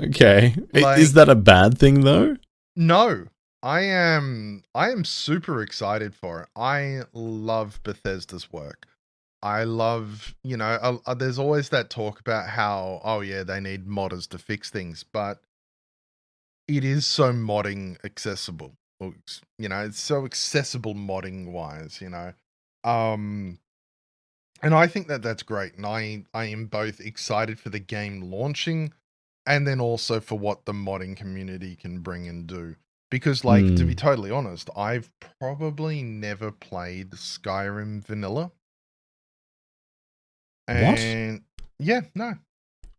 Okay. Is that a bad thing though? No. I am super excited for it. I love Bethesda's work. I love, there's always that talk about how, oh yeah, they need modders to fix things, but it is so modding accessible. It's so accessible modding wise, and I think that that's great. And I am both excited for the game launching, and then also for what the modding community can bring and do. Because, to be totally honest, I've probably never played Skyrim vanilla. And yeah, no.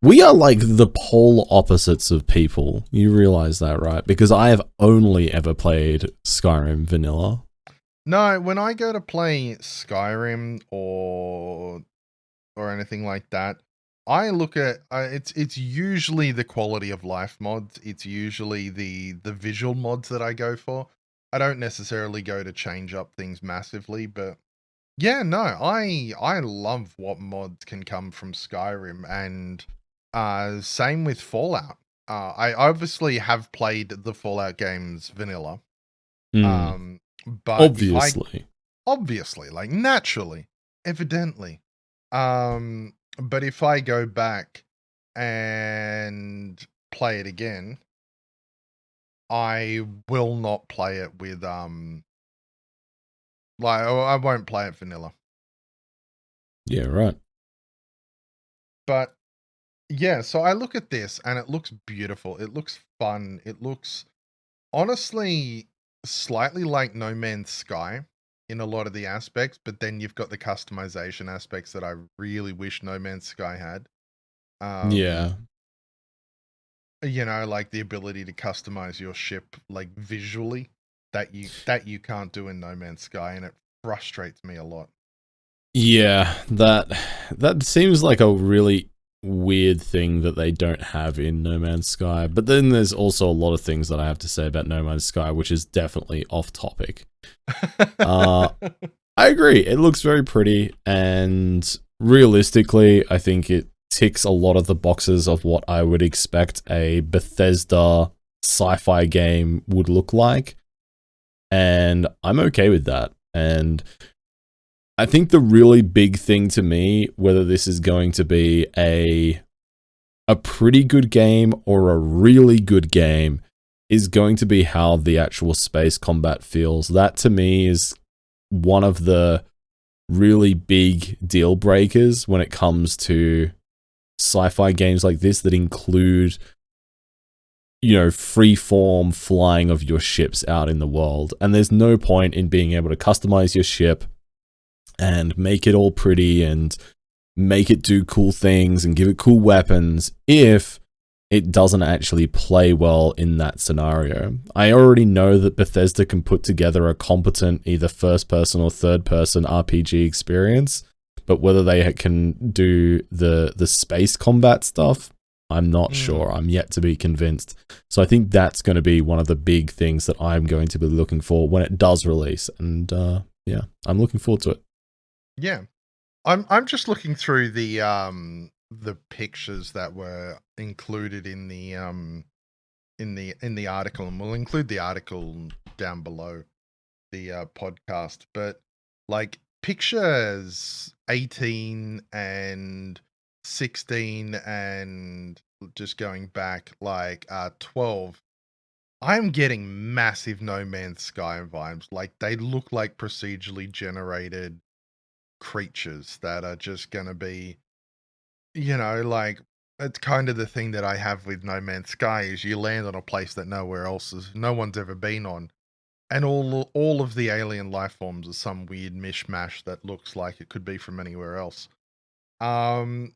We are like the polar opposites of people. You realize that, right? Because I have only ever played Skyrim vanilla. No, when I go to play Skyrim or anything like that, I look at it's usually the quality of life mods. It's usually the visual mods that I go for. I don't necessarily go to change up things massively, but yeah, no, I love what mods can come from Skyrim, and same with Fallout. I obviously have played the Fallout games vanilla. But obviously, like naturally, evidently. But But if I go back and play it again, I will not play it with like I won't play it vanilla. Yeah, right. But yeah, so I look at this and it looks beautiful. It looks fun. It looks honestly slightly like No Man's Sky in a lot of the aspects, but then you've got the customization aspects that I really wish No Man's Sky had. Yeah. You know, like the ability to customize your ship like visually that you can't do in No Man's Sky, and it frustrates me a lot. Yeah, that seems like a really weird thing that they don't have in No Man's Sky. But then there's also a lot of things that I have to say about No Man's Sky, which is definitely off topic. I agree. It looks very pretty, and realistically, I think it ticks a lot of the boxes of what I would expect a Bethesda sci-fi game would look like. And I'm okay with that. And I think the really big thing to me, whether this is going to be a pretty good game or a really good game, is going to be how the actual space combat feels. That to me is one of the really big deal breakers when it comes to sci-fi games like this that include, you know, free form flying of your ships out in the world. And there's no point in being able to customize your ship and make it all pretty and make it do cool things and give it cool weapons if it doesn't actually play well in that scenario. I already know that Bethesda can put together a competent either first-person or third-person RPG experience, but whether they can do the space combat stuff, I'm not sure. I'm yet to be convinced. So I think that's going to be one of the big things that I'm going to be looking for when it does release. And yeah, I'm looking forward to it. Yeah. I'm just looking through the pictures that were included in the article, and we'll include the article down below the podcast. But like pictures 18 and 16 and just going back like 12, I'm getting massive No Man's Sky vibes. Like they look like procedurally generated creatures that are just going to be, you know, like it's kind of the thing that I have with No Man's Sky is you land on a place that no one's ever been on, and all of the alien life forms are some weird mishmash that looks like it could be from anywhere else. I'm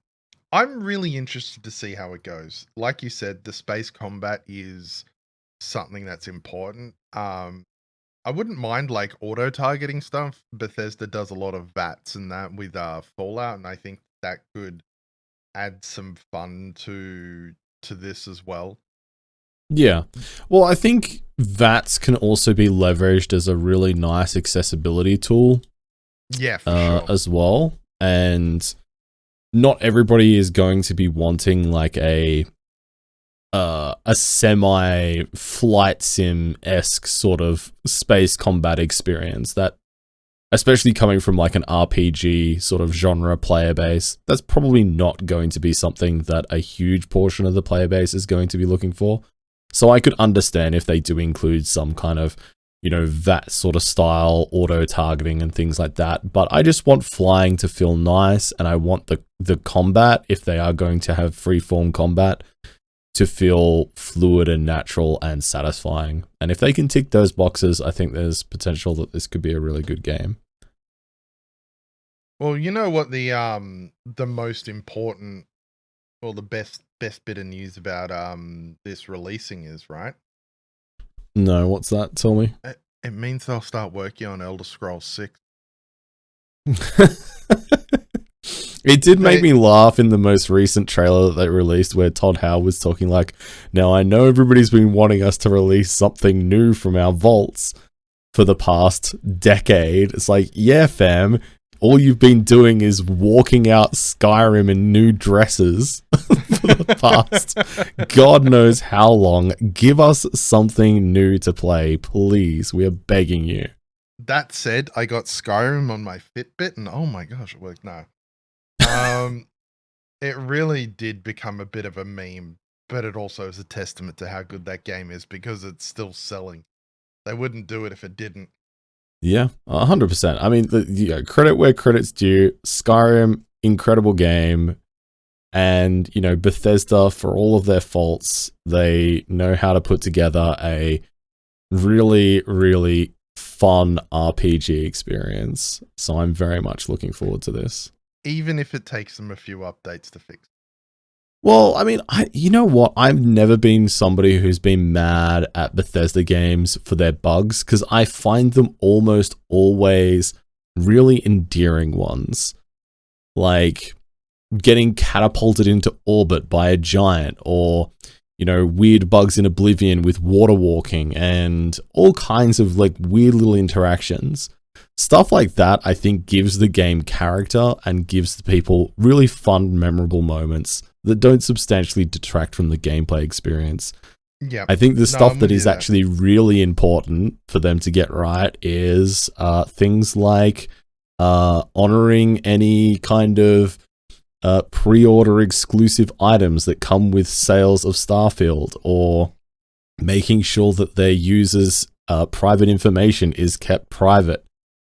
really interested to see how it goes. Like you said, the space combat is something that's important. I wouldn't mind like auto targeting stuff. Bethesda does a lot of VATs and that with Fallout, and I think that could add some fun to this as well. Yeah. Well, I think VATs can also be leveraged as a really nice accessibility tool. Yeah, for sure. As well. And not everybody is going to be wanting like a semi flight sim-esque sort of space combat experience that, especially coming from like an RPG sort of genre player base, that's probably not going to be something that a huge portion of the player base is going to be looking for. So I could understand if they do include some kind of, you know, that sort of style auto targeting and things like that. But I just want flying to feel nice, and I want the combat, if they are going to have freeform combat, to feel fluid and natural and satisfying. And if they can tick those boxes, I think there's potential that this could be a really good game. Well, you know what the most important, or the best bit of news about this releasing is, right? No, what's that? Tell me. It means they'll start working on Elder Scrolls 6. It did make me laugh in the most recent trailer that they released where Todd Howard was talking like, now I know everybody's been wanting us to release something new from our vaults for the past decade. It's like, yeah, fam, all you've been doing is walking out Skyrim in new dresses for the past God knows how long. Give us something new to play, please. We are begging you. That said, I got Skyrim on my Fitbit, and oh my gosh, it worked now. It really did become a bit of a meme, but it also is a testament to how good that game is because it's still selling. They wouldn't do it if it didn't. Yeah, 100%. I mean, credit where credit's due. Skyrim, incredible game. And, Bethesda, for all of their faults, they know how to put together a really, really fun RPG experience. So I'm very much looking forward to this. Even if it takes them a few updates to fix. Well, I mean, you know what? I've never been somebody who's been mad at Bethesda games for their bugs because I find them almost always really endearing ones. Like getting catapulted into orbit by a giant or, weird bugs in Oblivion with water walking and all kinds of like weird little interactions. Stuff like that, I think, gives the game character and gives the people really fun, memorable moments that don't substantially detract from the gameplay experience. Yeah, I think the stuff that is actually really important for them to get right is things like honoring any kind of pre-order exclusive items that come with sales of Starfield, or making sure that their users' private information is kept private.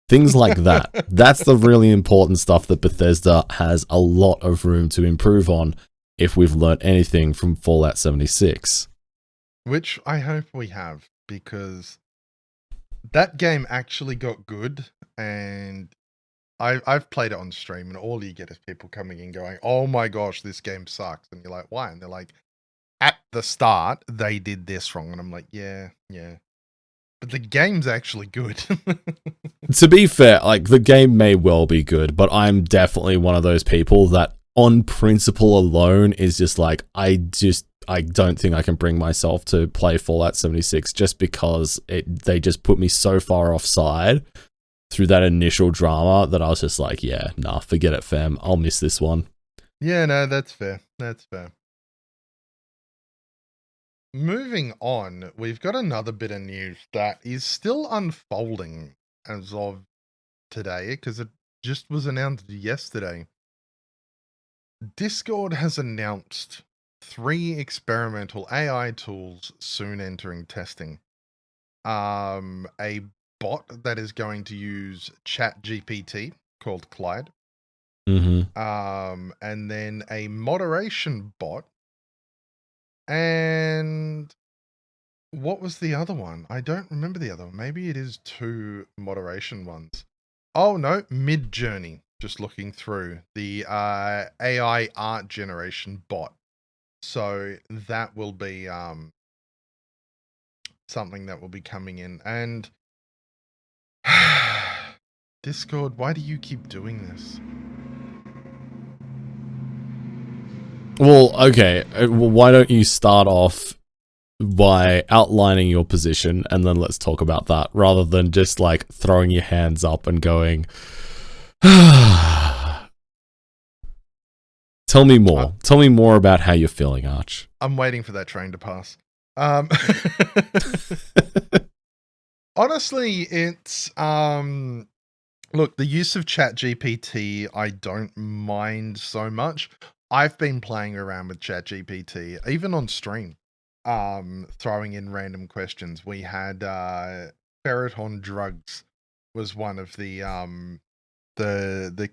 Things like that. That's the really important stuff that Bethesda has a lot of room to improve on if we've learnt anything from Fallout 76. Which I hope we have, because that game actually got good, and I've played it on stream, and all you get is people coming in going, oh my gosh, this game sucks. And you're like, why? And they're like, at the start, they did this wrong. And I'm like, yeah. But the game's actually good. To be fair, like, the game may well be good, but I'm definitely one of those people that on principle alone is just like, I don't think I can bring myself to play Fallout 76 just because they just put me so far offside through that initial drama that I was just like, yeah, nah, forget it, fam. I'll miss this one. Yeah, no, that's fair. That's fair. Moving on, we've got another bit of news that is still unfolding as of today, because it just was announced yesterday. Discord has announced 3 experimental AI tools soon entering testing. A bot that is going to use ChatGPT called Clyde. Mm-hmm. And then a moderation bot. And what was the other one? I don't remember the other one. Maybe it is 2 moderation ones. Oh no, Midjourney. Just looking through the AI art generation bot. So that will be something that will be coming in. And Discord, why do you keep doing this? Well, okay. Why don't you start off by outlining your position and then let's talk about that, rather than just like throwing your hands up and going, Tell me more. Tell me more about how you're feeling, Arch. I'm waiting for that train to pass. Honestly, it's look, the use of ChatGPT I don't mind so much. I've been playing around with ChatGPT, even on stream, throwing in random questions. We had ferret on drugs was one of the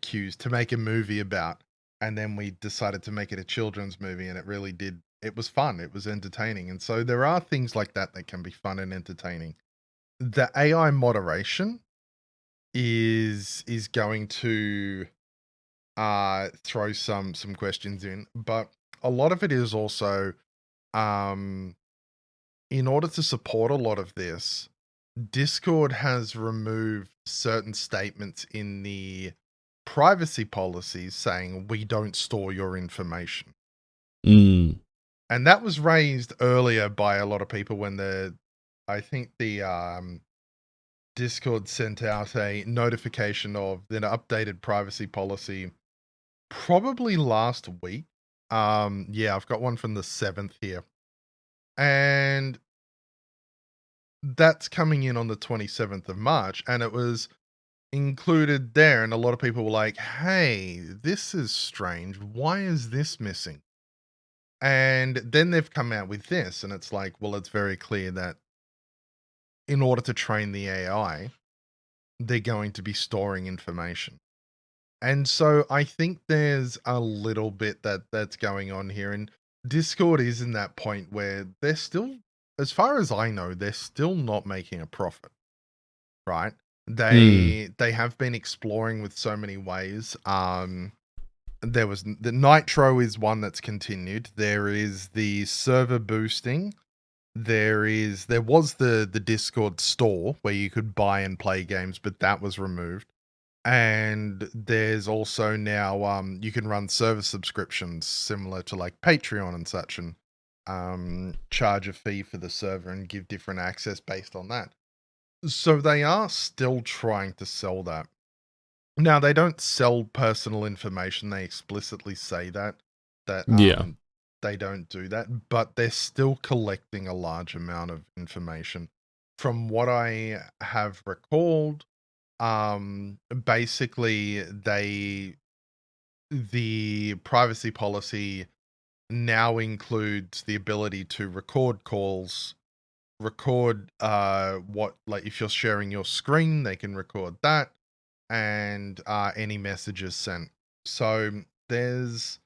cues to make a movie about, and then we decided to make it a children's movie, and it was fun, it was entertaining. And so there are things like that that can be fun and entertaining. The AI moderation is going to throw some questions in, but a lot of it is also in order to support a lot of this, Discord has removed certain statements in the privacy policies saying we don't store your information. Mm. And that was raised earlier by a lot of people when I think the Discord sent out a notification of the updated privacy policy probably last week. Yeah, I've got one from the 7th here. And that's coming in on the 27th of March. And it was included there, and a lot of people were like, hey, this is strange. Why is this missing? And then they've come out with this, and it's like, well, it's very clear that in order to train the AI, they're going to be storing information. And so I think there's a little bit that's going on here. And Discord is in that point where they're still, as far as I know, they're still not making a profit, right? They have been exploring with so many ways. There was the Nitro is one that's continued. There is the server boosting. There was the Discord store where you could buy and play games, but that was removed. And there's also now you can run server subscriptions similar to like Patreon and such, and charge a fee for the server and give different access based on that. So they are still trying to sell that. Now, they don't sell personal information. They explicitly say that they don't do that, but they're still collecting a large amount of information. From what I have recalled, basically the privacy policy now includes the ability to record calls, record like if you're sharing your screen, they can record that, and any messages sent. So there's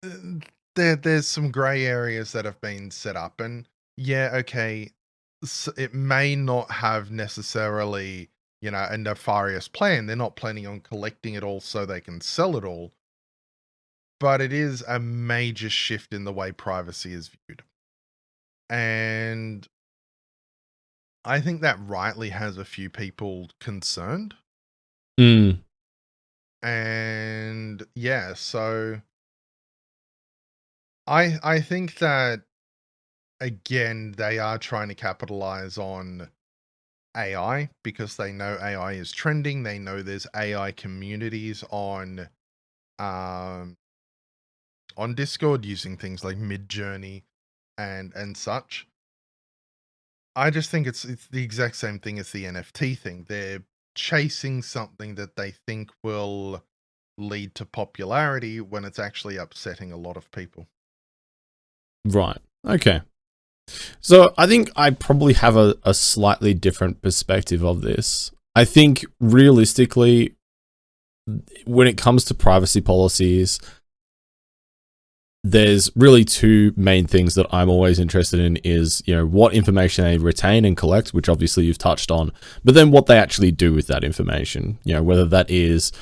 some gray areas that have been set up, and yeah, okay, so it may not have necessarily, a nefarious plan. They're not planning on collecting it all so they can sell it all, but it is a major shift in the way privacy is viewed. And I think that rightly has a few people concerned. And yeah, so I think that, again, they are trying to capitalize on AI because they know AI is trending. They know there's AI communities on Discord using things like Midjourney and such. I just think it's the exact same thing as the NFT thing. They're chasing something that they think will lead to popularity when it's actually upsetting a lot of people. Right. Okay. So I think I probably have a slightly different perspective of this. I think realistically, when it comes to privacy policies, there's really two main things that I'm always interested in is, what information they retain and collect, which obviously you've touched on, but then what they actually do with that information, whether that is,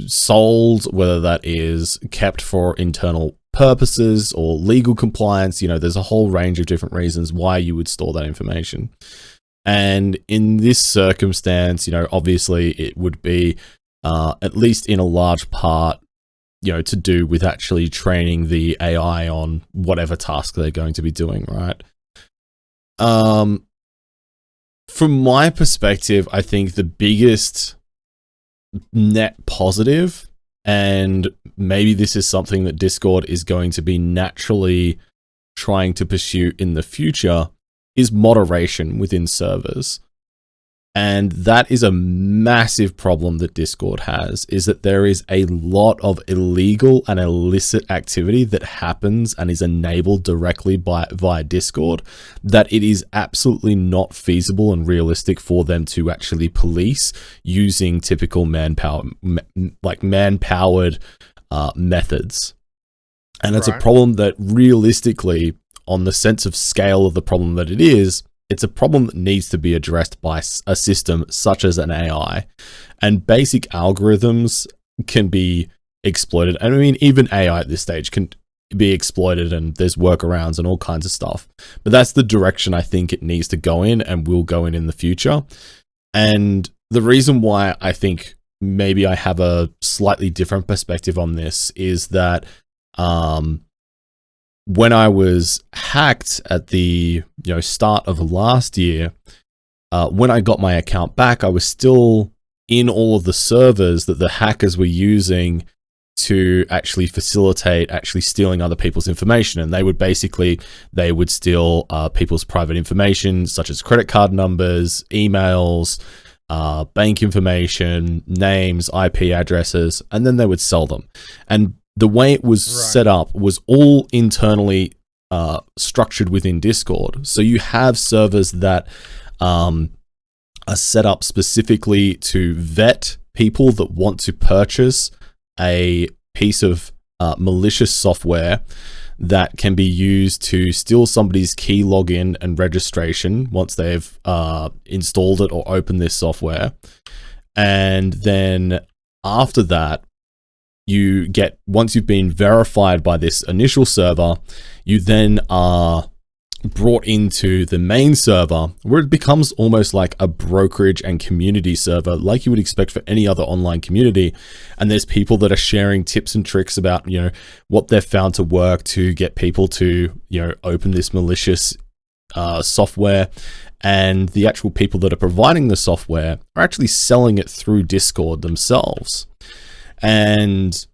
sold, whether that is kept for internal purposes or legal compliance. There's a whole range of different reasons why you would store that information. And in this circumstance, obviously it would be, at least in a large part, to do with actually training the AI on whatever task they're going to be doing, right? From my perspective, I think the biggest net positive, and maybe this is something that Discord is going to be naturally trying to pursue in the future, is moderation within servers. And that is a massive problem that Discord has, is that there is a lot of illegal and illicit activity that happens and is enabled directly via Discord, that it is absolutely not feasible and realistic for them to actually police using typical manpowered methods. And it's a problem that realistically, on the sense of scale of the problem that it is, it's a problem that needs to be addressed by a system such as an AI. And basic algorithms can be exploited. And I mean, even AI at this stage can be exploited, and there's workarounds and all kinds of stuff. But that's the direction I think it needs to go in and will go in the future. And the reason why I think maybe I have a slightly different perspective on this is that when I was hacked at the start of last year, when I got my account back, I was still in all of the servers that the hackers were using to actually facilitate actually stealing other people's information. And they would steal people's private information, such as credit card numbers, emails, bank information, names, IP addresses, and then they would sell them. And the way it was set up was all internally structured within Discord. So you have servers that are set up specifically to vet people that want to purchase a piece of malicious software that can be used to steal somebody's key login and registration once they've installed it or opened this software. And then after that, you get, once you've been verified by this initial server, you then are brought into the main server, where it becomes almost like a brokerage and community server, like you would expect for any other online community. And there's people that are sharing tips and tricks about, what they've found to work to get people to, open this malicious software. And the actual people that are providing the software are actually selling it through Discord themselves. And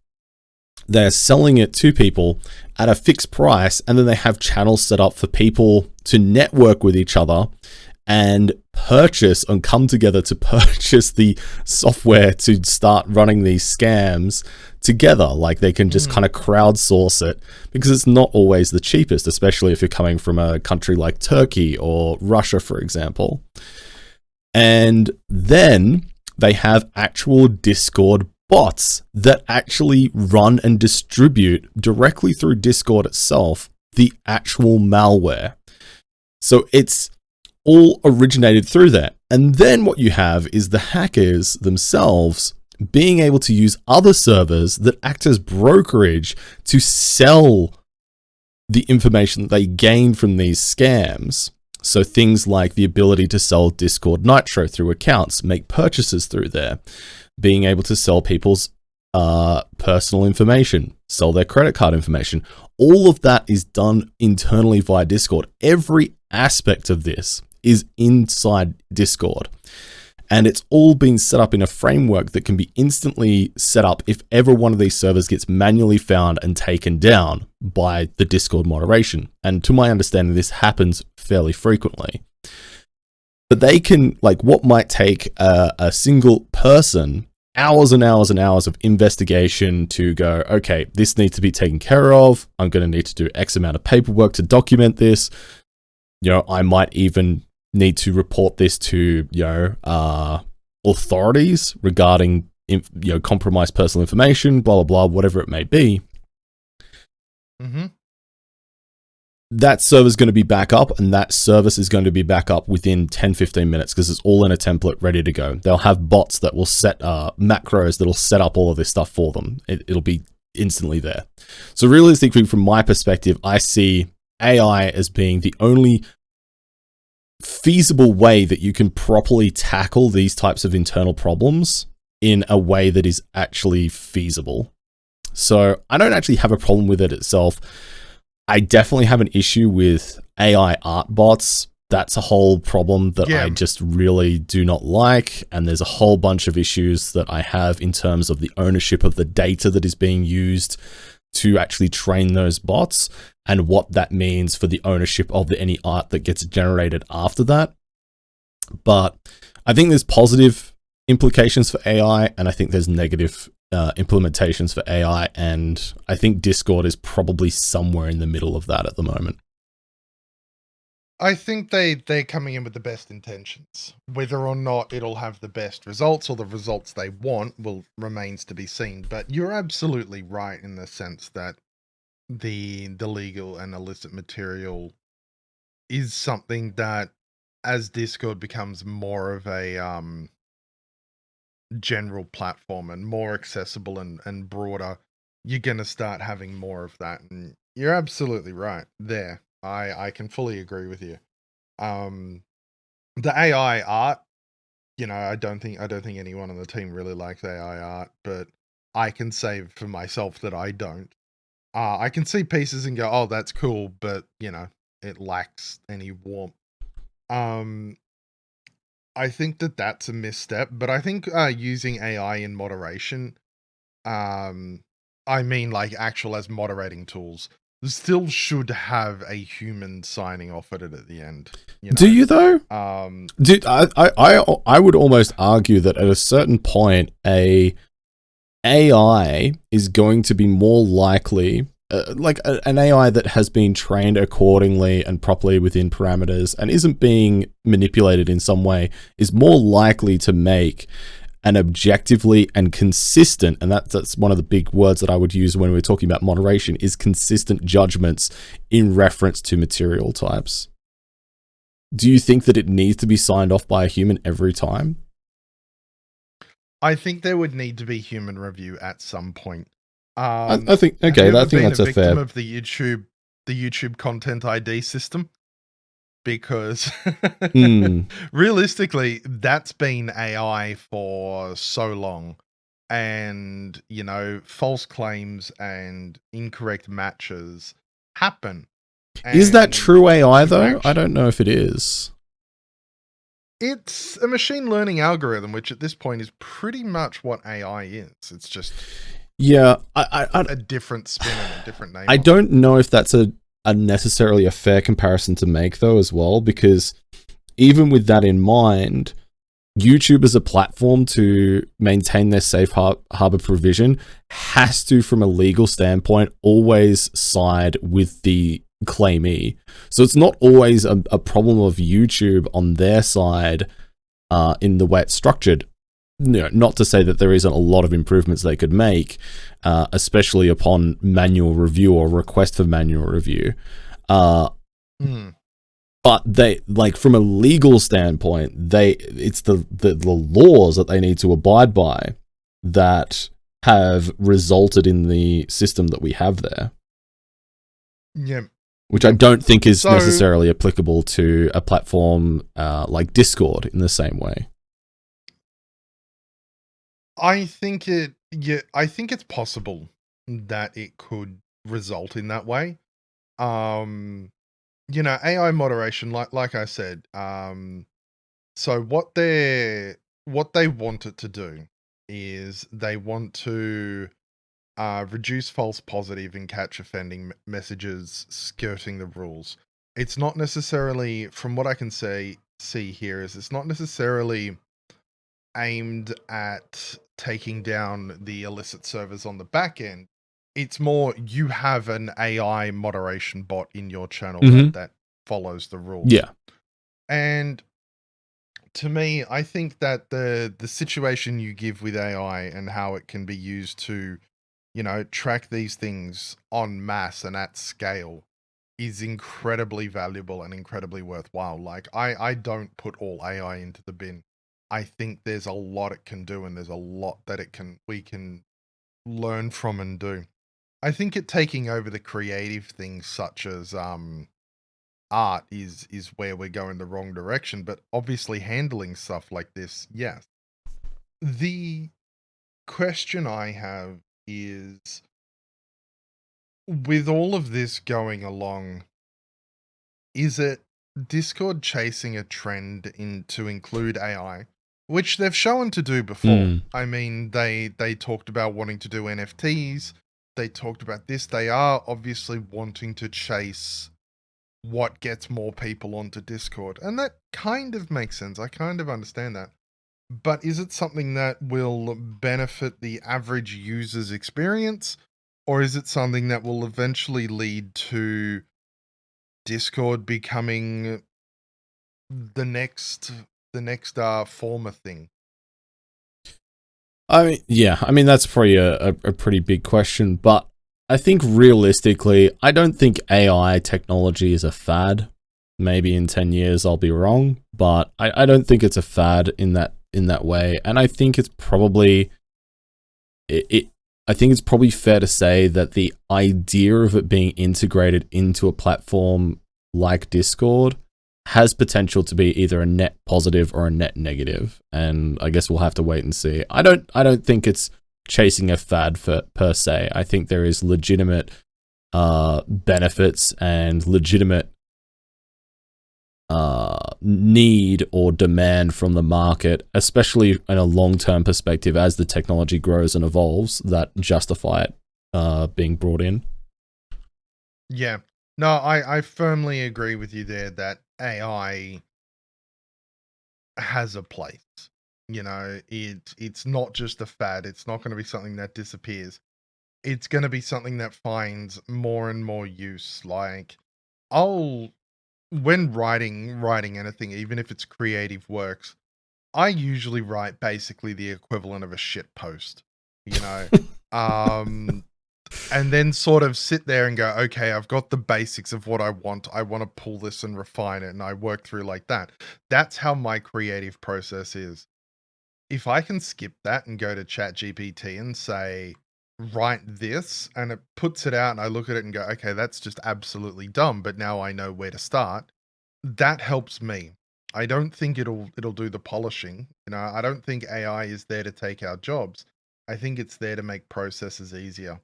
they're selling it to people at a fixed price, and then they have channels set up for people to network with each other and purchase and come together to purchase the software to start running these scams together. Like, they can just kind of crowdsource it, because it's not always the cheapest, especially if you're coming from a country like Turkey or Russia, for example. And then they have actual Discord bots that actually run and distribute directly through Discord itself the actual malware. So it's all originated through that. And then what you have is the hackers themselves being able to use other servers that act as brokerage to sell the information that they gain from these scams. So things like the ability to sell Discord Nitro through accounts, make purchases through there, being able to sell people's personal information, sell their credit card information. All of that is done internally via Discord. Every aspect of this is inside Discord. And it's all been set up in a framework that can be instantly set up if ever one of these servers gets manually found and taken down by the Discord moderation. And to my understanding, this happens fairly frequently. But they can, like, what might take a single person hours and hours and hours of investigation to go, okay, this needs to be taken care of. I'm going to need to do X amount of paperwork to document this. I might even need to report this to, authorities regarding, compromised personal information, blah, blah, blah, whatever it may be. Mm-hmm. That server's going to be back up, and that service is going to be back up within 10-15 minutes, because it's all in a template ready to go. They'll have bots that will set macros that'll set up all of this stuff for them. It'll be instantly there. So realistically, from my perspective, I see AI as being the only feasible way that you can properly tackle these types of internal problems in a way that is actually feasible. So I don't actually have a problem with it itself. I definitely have an issue with AI art bots. That's a whole problem that I just really do not like. And there's a whole bunch of issues that I have in terms of the ownership of the data that is being used to actually train those bots, and what that means for the ownership of any art that gets generated after that. But I think there's positive implications for AI, and I think there's negative implementations for AI, and I think Discord is probably somewhere in the middle of that at the moment. I think they're coming in with the best intentions. Whether or not it'll have the best results or the results they want remains to be seen. But you're absolutely right in the sense that the legal and illicit material is something that, as Discord becomes more of a general platform and more accessible and broader, you're going to start having more of that. And you're absolutely right there. I can fully agree with you. The AI art, I don't think anyone on the team really likes AI art, but I can say for myself that I don't. I can see pieces and go, oh, that's cool, but it lacks any warmth. I think that's a misstep, but I think using AI in moderation, I mean like actual as moderating tools, still should have a human signing off at it at the end. Do you though? I would almost argue that at a certain point, a AI is going to be more likely, an AI that has been trained accordingly and properly within parameters and isn't being manipulated in some way, is more likely to make an objectively and consistent, and that's one of the big words that I would use when we're talking about moderation, is consistent judgments in reference to material types. Do you think that it needs to be signed off by a human every time? I think there would need to be human review at some point. I think that's a fair. Of the YouTube content ID system, because realistically, that's been AI for so long, and false claims and incorrect matches happen. Is that true AI though? I don't know if it is. It's a machine learning algorithm, which at this point is pretty much what AI is. It's just a different spin and a different name. I don't know if that's a necessarily a fair comparison to make though as well, because even with that in mind, YouTube as a platform to maintain their safe harbor provision has to, from a legal standpoint, always side with the claimee. So it's not always a problem of YouTube on their side in the way it's structured. Not to say that there isn't a lot of improvements they could make, especially upon manual review or request for manual review. But they, like, from a legal standpoint, it's the laws that they need to abide by that have resulted in the system that we have there. Yeah. Which I don't think is necessarily applicable to a platform like Discord in the same way. I think it's possible that it could result in that way. AI moderation, like I said, so what they want it to do is they want to reduce false positive and catch offending messages skirting the rules. It's not necessarily, from what I can see here, is it's not necessarily aimed at taking down the illicit servers on the back end. It's more, you have an AI moderation bot in your channel that follows the rules. Yeah. And to me, I think that the situation you give with AI and how it can be used to, track these things en masse and at scale is incredibly valuable and incredibly worthwhile. Like, I don't put all AI into the bin. I think there's a lot it can do, and there's a lot that we can learn from and do. I think it taking over the creative things such as art is where we're going the wrong direction, but obviously handling stuff like this, yes. The question I have is, with all of this going along, is it Discord chasing a trend to include AI, which they've shown to do before? I mean, they talked about wanting to do NFTs. They talked about this. They are obviously wanting to chase what gets more people onto Discord. And that kind of makes sense. I kind of understand that. But is it something that will benefit the average user's experience? Or is it something that will eventually lead to Discord becoming the next former thing? I mean, that's probably a pretty big question, but I think realistically, I don't think AI technology is a fad. Maybe in 10 years I'll be wrong, but I don't think it's a fad in that way. And I think it's probably I think it's probably fair to say that the idea of it being integrated into a platform like Discord has potential to be either a net positive or a net negative, and I guess we'll have to wait and see. I don't think it's chasing a fad per se. I think there is legitimate benefits and legitimate need or demand from the market, especially in a long-term perspective as the technology grows and evolves, that justify it being brought in. Yeah. No, I firmly agree with you there that AI has a place. You know, it's not just a fad. It's not going to be something that disappears. It's going to be something that finds more and more use. Like, I'll when writing anything, even if it's creative works, I usually write basically the equivalent of a shit post. You know, um, and then sort of sit there and go, okay, I've got the basics of what I want. I want to pull this and refine it, and I work through like that. That's how my creative process is. If I can skip that and go to ChatGPT and say, write this, and it puts it out, and I look at it and go, okay, that's just absolutely dumb, but now I know where to start. That helps me. I don't think it'll do the polishing. You know, I don't think AI is there to take our jobs. I think it's there to make processes easier.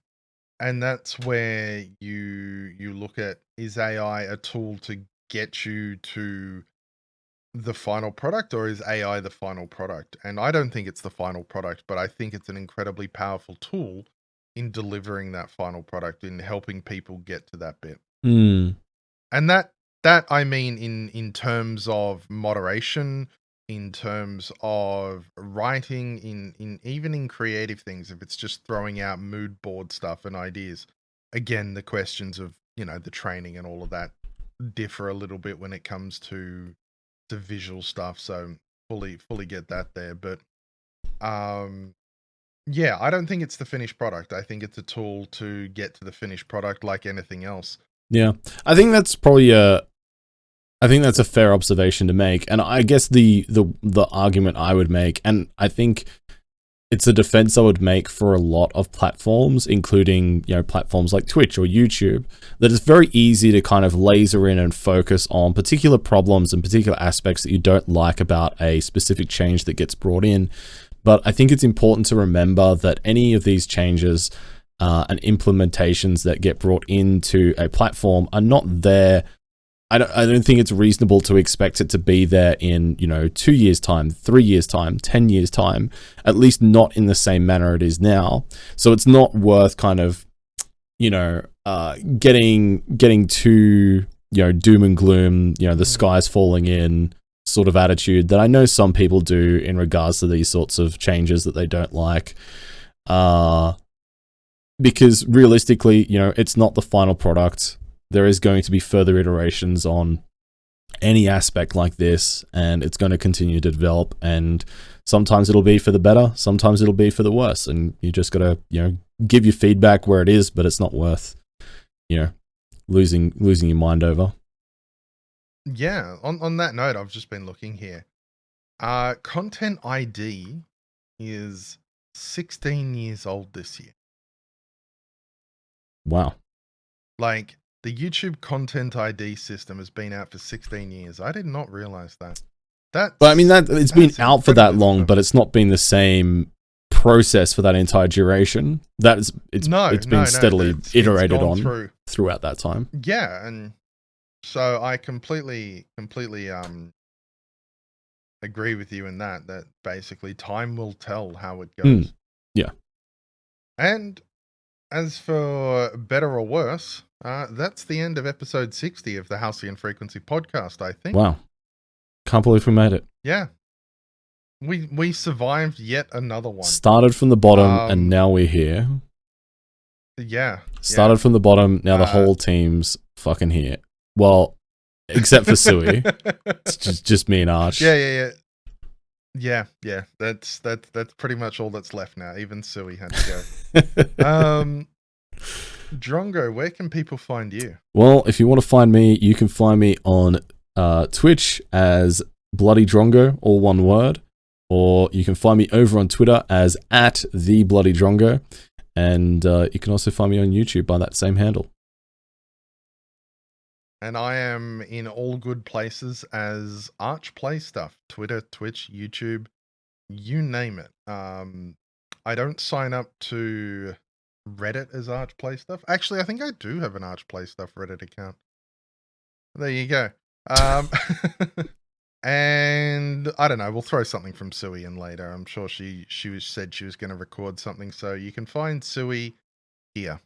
And that's where you look at, is AI a tool to get you to the final product, or is AI the final product? And I don't think it's the final product, but I think it's an incredibly powerful tool in delivering that final product, in helping people get to that bit. Hmm. And that I mean in terms of moderation, in terms of writing, in even in creative things, if it's just throwing out mood board stuff and ideas. Again, the questions of, you know, the training and all of that differ a little bit when it comes to visual stuff. So fully get that there. But yeah, I don't think it's the finished product. I think it's a tool to get to the finished product, like anything else. Yeah, I think that's probably I think that's a fair observation to make, and I guess the argument I would make, and I think it's a defense I would make for a lot of platforms, including, you know, platforms like Twitch or YouTube, that it's very easy to kind of laser in and focus on particular problems and particular aspects that you don't like about a specific change that gets brought in. But I think it's important to remember that any of these changes and implementations that get brought into a platform are not there. I don't think it's reasonable to expect it to be there in, you know, 2 years' time, 3 years' time, 10 years' time, at least not in the same manner it is now. So it's not worth kind of, you know, getting too, you know, doom and gloom, you know, the sky's falling in sort of attitude that I know some people do in regards to these sorts of changes that they don't like. Because realistically, you know, it's not the final product. There is going to be further iterations on any aspect like this, and it's going to continue to develop, and sometimes it'll be for the better, sometimes it'll be for the worse, and you just got to, you know, give your feedback where it is, but it's not worth, you know, losing your mind over. Yeah, on that note, I've just been looking here. Content ID is 16 years old this year. Wow. Like, the YouTube Content ID system has been out for 16 years. I did not realize that. But I mean, that it's been out for that long, but it's not been the same process for that entire duration. It's been steadily iterated on throughout that time. Yeah, and so I completely agree with you in that basically time will tell how it goes. Yeah. And as for better or worse, that's the end of episode 60 of the Halcyon Frequency podcast, I think. Wow. Can't believe we made it. Yeah. We survived yet another one. Started from the bottom, and now we're here. Yeah. Started from the bottom, now the whole team's fucking here. Well, except for Suwey. It's just me and Arch. Yeah. That's pretty much all that's left now. Even Suwey had to go. Drongo, where can people find you? Well, if you want to find me, you can find me on Twitch as Bloody Drongo, all one word, or you can find me over on Twitter as @TheBloodyDrongo, and you can also find me on YouTube by that same handle. And I am in all good places as Arch Play Stuff, Twitter, Twitch, YouTube, you name it. I don't sign up to Reddit as Arch Play Stuff. Actually, I think I do have an Arch Play Stuff Reddit account. There you go. And I don't know, we'll throw something from Suwey in later. I'm sure she said she was going to record something, so you can find Suwey here.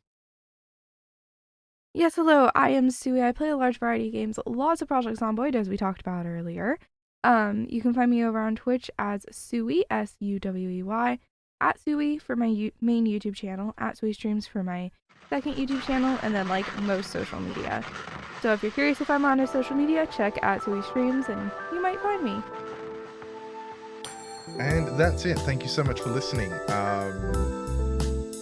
Yes, hello, I am Suwey. I play a large variety of games, lots of projects on Boyd, as we talked about earlier. You can find me over on Twitch as Suwey, Suwey, at Suwey for my main YouTube channel, at Suwey Streams for my second YouTube channel, and then like most social media. So if you're curious if I'm on a social media, check at Suwey Streams and you might find me. And that's it. Thank you so much for listening.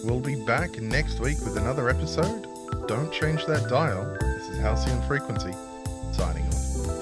We'll be back next week with another episode. Don't change that dial. This is Halcyon Frequency, signing off.